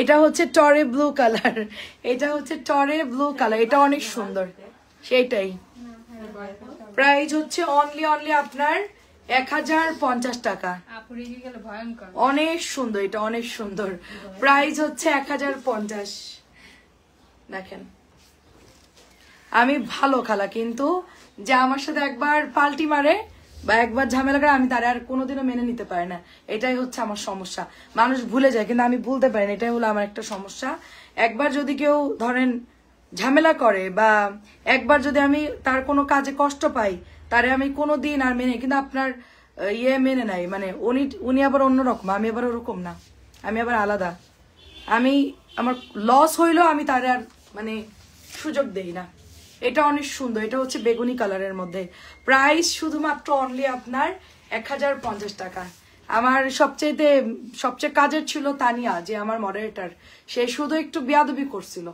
A: এটা হচ্ছে টরে ব্লু কালার, এটা হচ্ছে টরে ব্লু কালার, এটা অনেক সুন্দর, সেইটাই। প্রাইস হচ্ছে অনলি আপনার 1050 টাকা। অনেক সুন্দর, এটা অনেক সুন্দর। প্রাইস হচ্ছে 1050। দেখেন আমি ভালো খালা, কিন্তু যে আমার সাথে একবার পাল্টি মারে বা একবার ঝামেলা করে, আমি তার আর কোনোদিনও মেনে নিতে পারি না, এটাই হচ্ছে আমার সমস্যা। মানুষ ভুলে যায় কিন্তু আমি ভুলতে পারি না, এটাই হলো আমার একটা সমস্যা। একবার যদি কেউ ধরেন ঝামেলা করে বা একবার যদি আমি তার কোনো কাজে কষ্ট পাই, তারে আমি কোনোদিন আর মেনে, কিন্তু আপনার মেনে নাই, মানে উনি আবার অন্যরকম, আমি আবার ওরকম না, আমি আবার আলাদা। আমি আমার লস হইলেও আমি তার আর মানে সুযোগ দেই না। এটা অনেক সুন্দর, এটা হচ্ছে বেগুনি কালারের মধ্যে। প্রাইস শুধুমাত্র অনলি আপনার 1050 টাকা। আমার সবচেয়ে কাজের ছিল তানিয়া, যে আমার মডারেটর, সে শুধু একটু বেয়াদবি করছিল,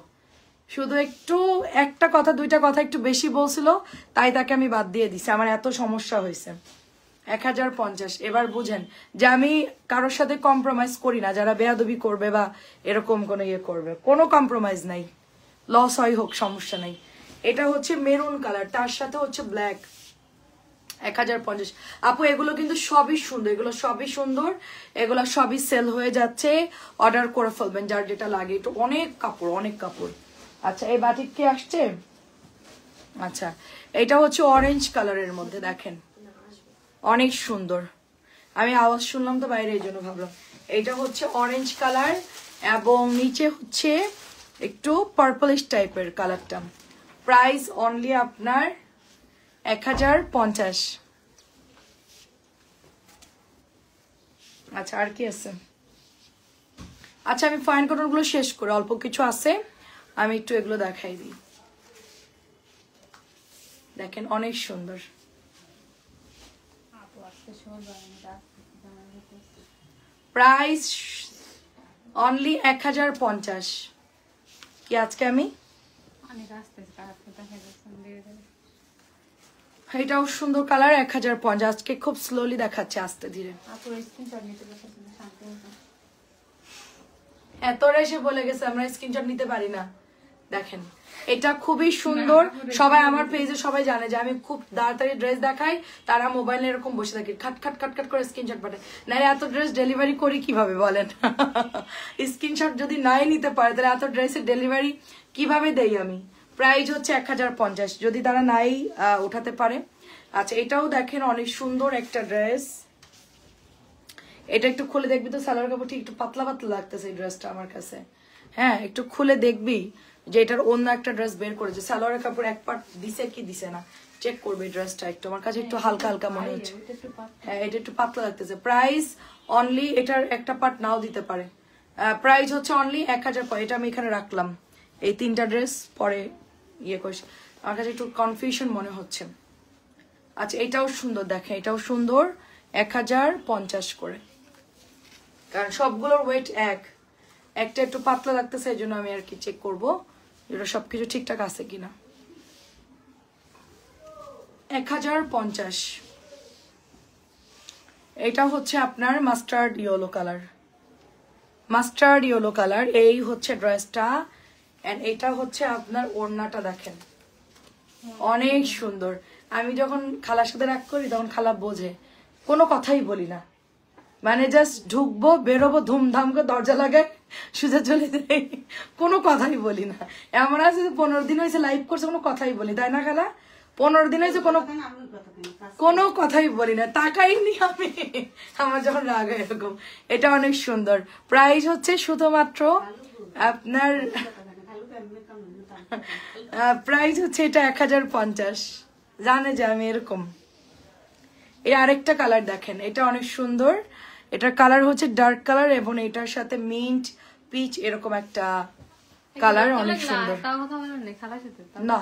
A: শুধু একটু একটা কথা দুইটা কথা একটু বেশি বলছিল, তাই তাকে আমি বাদ দিয়ে দিছি। আমার এত সমস্যা হয়েছে। 1050। এবার বুঝেন যে আমি কারোর সাথে কম্প্রোমাইজ করি না, যারা বেয়াদবি করবে বা এরকম কোনো ইয়ে করবে, কোনো কম্প্রোমাইজ নাই, লস হয় হোক সমস্যা নাই। এটা হচ্ছে মেরুন কালার, তার সাথে হচ্ছে ব্ল্যাক। 1050 আপু। এগুলো কিন্তু সবই সুন্দর, এগুলো সবই সুন্দর, এগুলো সবই সেল হয়ে যাচ্ছে। অর্ডার করে ফেলবেন যার যেটা লাগে। একটু অনেক কাপড়, অনেক কাপড়। আচ্ছা, এই বাটিক কি আসছে? আচ্ছা, এটা হচ্ছে অরেঞ্জ কালারের মধ্যে, দেখেন অনেক সুন্দর। আমি আওয়াজ শুনলাম তো বাইরে, এই জন্য ভাবলাম। এটা হচ্ছে অরেঞ্জ কালার এবং নিচে হচ্ছে একটু পার্পলিশ টাইপের কালারটা। প্রাইস অনলি আপনার 1050। আচ্ছা, আর কি আছে? আচ্ছা, আমি ফাইন কটন গুলো শেষ করে অল্প কিছু আছে, আমি একটু এগুলো দেখাই দিই। দেখেন অনেক সুন্দর। Price only 1050। কি আজকে আমি এটাও সুন্দর কালার, 1050। আজকে খুব স্লোলি দেখাচ্ছে, আস্তে ধীরে। এত রেসে বলে গেছে আমরা স্ক্রিনশট নিতে পারি না। দেখেন এটা খুবই সুন্দর। সবাই আমার পেজে সবাই জানে যে আমি খুব তাড়াতাড়ি ড্রেস দেখাই, তারা মোবাইলে এরকম বসে থাকি, খাট খাট খাট খাট করে স্ক্রিনশট পাঠায়। না এত ড্রেস ডেলিভারি করি কিভাবে বলেন? স্ক্রিনশট যদি নাই নিতে পারে তাহলে এত ড্রেসের ডেলিভারি কিভাবে দেই আমি? প্রাইস হচ্ছে 1050 যদি তারা নাই উঠাতে পারে। আচ্ছা, এটাও দেখেন অনেক সুন্দর একটা ড্রেস। এটা একটু খুলে দেখবি তো, সালোয়ার কাপড় ঠিক একটু পাতলা পাতলা লাগতেছে এই ড্রেসটা আমার কাছে। হ্যাঁ, একটু খুলে দেখবি যে এটার অন্য একটা ড্রেস বের করেছে, সালোয়ারের কাপড় এক পার্ট দিছে কি দিছে না চেক করবে। ড্রেসটা একটু আমার কাছে একটু হালকা হালকা মনে হচ্ছে। হ্যাঁ, এটা একটু পাতলা লাগতেছে। প্রাইস অনলি, এটার একটা পার্ট নাও দিতে পারে। প্রাইস হচ্ছে অনলি 1000। এটা আমি এখানে রাখলাম। এই তিনটা ড্রেস পরে ইয়ে করিস, আমার কাছে একটু কনফিউশন মনে হচ্ছে। আচ্ছা, এটাও সুন্দর, দেখেন এটাও সুন্দর, 1050 করে। কারণ সবগুলোর ওয়েট একটা একটু পাতলা লাগতেছে, এই জন্য আমি আর কি চেক করবো যেটা সবকিছু ঠিকঠাক আছে কিনা। 1050। এটা হচ্ছে আপনার mustard yellow colour, mustard yellow colour. এই হচ্ছে ড্রেসটা, এন্ড এটা হচ্ছে আপনার ওড়নাটা, দেখেন অনেক সুন্দর। আমি যখন খালার সাথে রাগ করি তখন খালা বোঝে, কোনো কথাই বলি না, মানে জাস্ট ঢুকবো বেরোবো ধুমধাম করে দরজা লাগাই সুজা চলে যাই, কোনো কথাই বলি না। এমন আছে 15 দিন হয়েছে লাইভ করছে, কোনো কথাই বলি, তাই না খালা? 15 দিন হয়েছে কোনো কথাই বলি না, তাকাইনি আমি আমার যখন রাগ হয় এরকম। এটা অনেক সুন্দর। প্রাইস হচ্ছে শুধুমাত্র আপনার প্রাইস হচ্ছে এটা 1050। জানে যে আমি এরকম। এই আরেকটা কালার দেখেন, এটা অনেক সুন্দর। এটার কালার হচ্ছে ডার্ক কালার এবং এটার সাথে মিন্ট পিচ এরকম একটা কালার, অনেক সুন্দর। না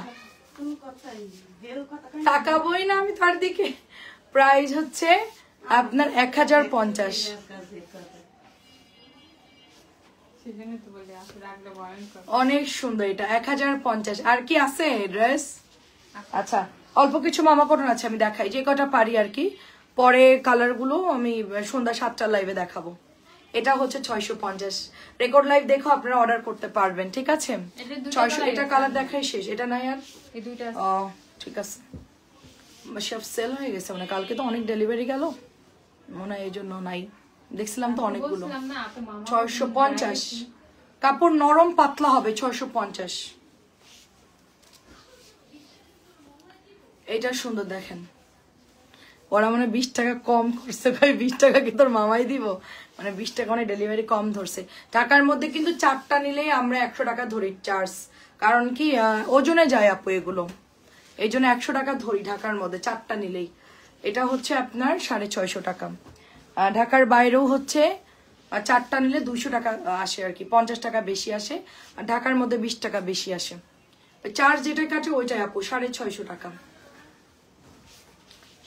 A: তাকাবোই না আমি তার দিকে। প্রাইস হচ্ছে আপনার 1050। অনেক সুন্দর, এটা 1050। আর কি আছে ড্রেস? আচ্ছা, অল্প কিছু মামা কটন আছে, আমি দেখাই যে কটা পারি আর কি। পরে কালার গুলো আমি সন্ধ্যা 7টার লাইভে দেখাবো। এটা হচ্ছে 650। রেকর্ড লাইভ দেখো, আপনারা অর্ডার করতে পারবেন, ঠিক আছে? 600। এটা কালার দেখাই শেষ, এটা নাই আর। ও ঠিক আছে, সব সেল হয়ে গেছে মানে, কালকে তো অনেক ডেলিভারি গেল মনে হয়, এই জন্য নাই। দেখছিলাম তো অনেকগুলো। 650। কাপড় নরম পাতলা হবে, 650। এটা সুন্দর, দেখেন ওরা মানে 20 টাকা কম করছে, ভাই 20 টাকা কি তোর মামাই দিব? মানে 20 টাকা অনেক ডেলিভারি কম ধরছে। টাকার মধ্যে কিন্তু 4টা নিলেই আমরা 100 টাকা ধরি চার্জ, কারণ কি ওজনে যায় আপু এগুলো, এই জন্য 100 টাকা ধরি ঢাকার মধ্যে 4টা নিলেই। এটা হচ্ছে আপনার 650 টাকা। ঢাকার বাইরেও হচ্ছে আর 4টা নিলে 200 টাকা আসে আর কি, 50 টাকা বেশি আসে, আর ঢাকার মধ্যে 20 টাকা বেশি আসে। চার্জ যেটা কাটে ওইটাই আপু 650 টাকা,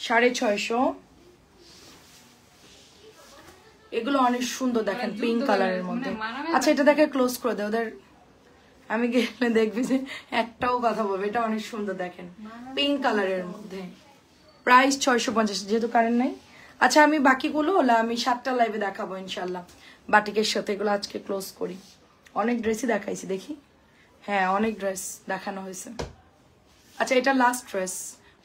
A: 650। এগুলো অনেক সুন্দর দেখেন, পিঙ্ক কালারের মধ্যে। আচ্ছা এটা দেখে ক্লোজ করে দে, ওদের আমি গেলে দেখবি যে একটাও কথা বলবে। এটা অনেক সুন্দর দেখেন, পিঙ্ক কালারের মধ্যে, প্রাইস 650, যেহেতু কারেন্ট নাই। আচ্ছা আমি বাকিগুলো হলো আমি 7টা লাইভে দেখাবো ইনশাল্লাহ বাটিকের সাথে। এগুলো আজকে ক্লোজ করি, অনেক ড্রেসই দেখাইছি দেখি, হ্যাঁ অনেক ড্রেস দেখানো হয়েছে। আচ্ছা এটা লাস্ট ড্রেস,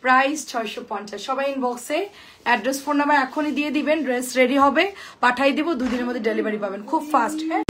A: প্রাইস 650। সবাই ইনবক্সে অ্যাড্রেস ফোন নাম্বার এখনই দিয়ে দিবেন, ড্রেস রেডি হবে, পাঠাই দিব, 2 দিনের মধ্যে ডেলিভারি পাবেন, খুব ফাস্ট। হ্যাঁ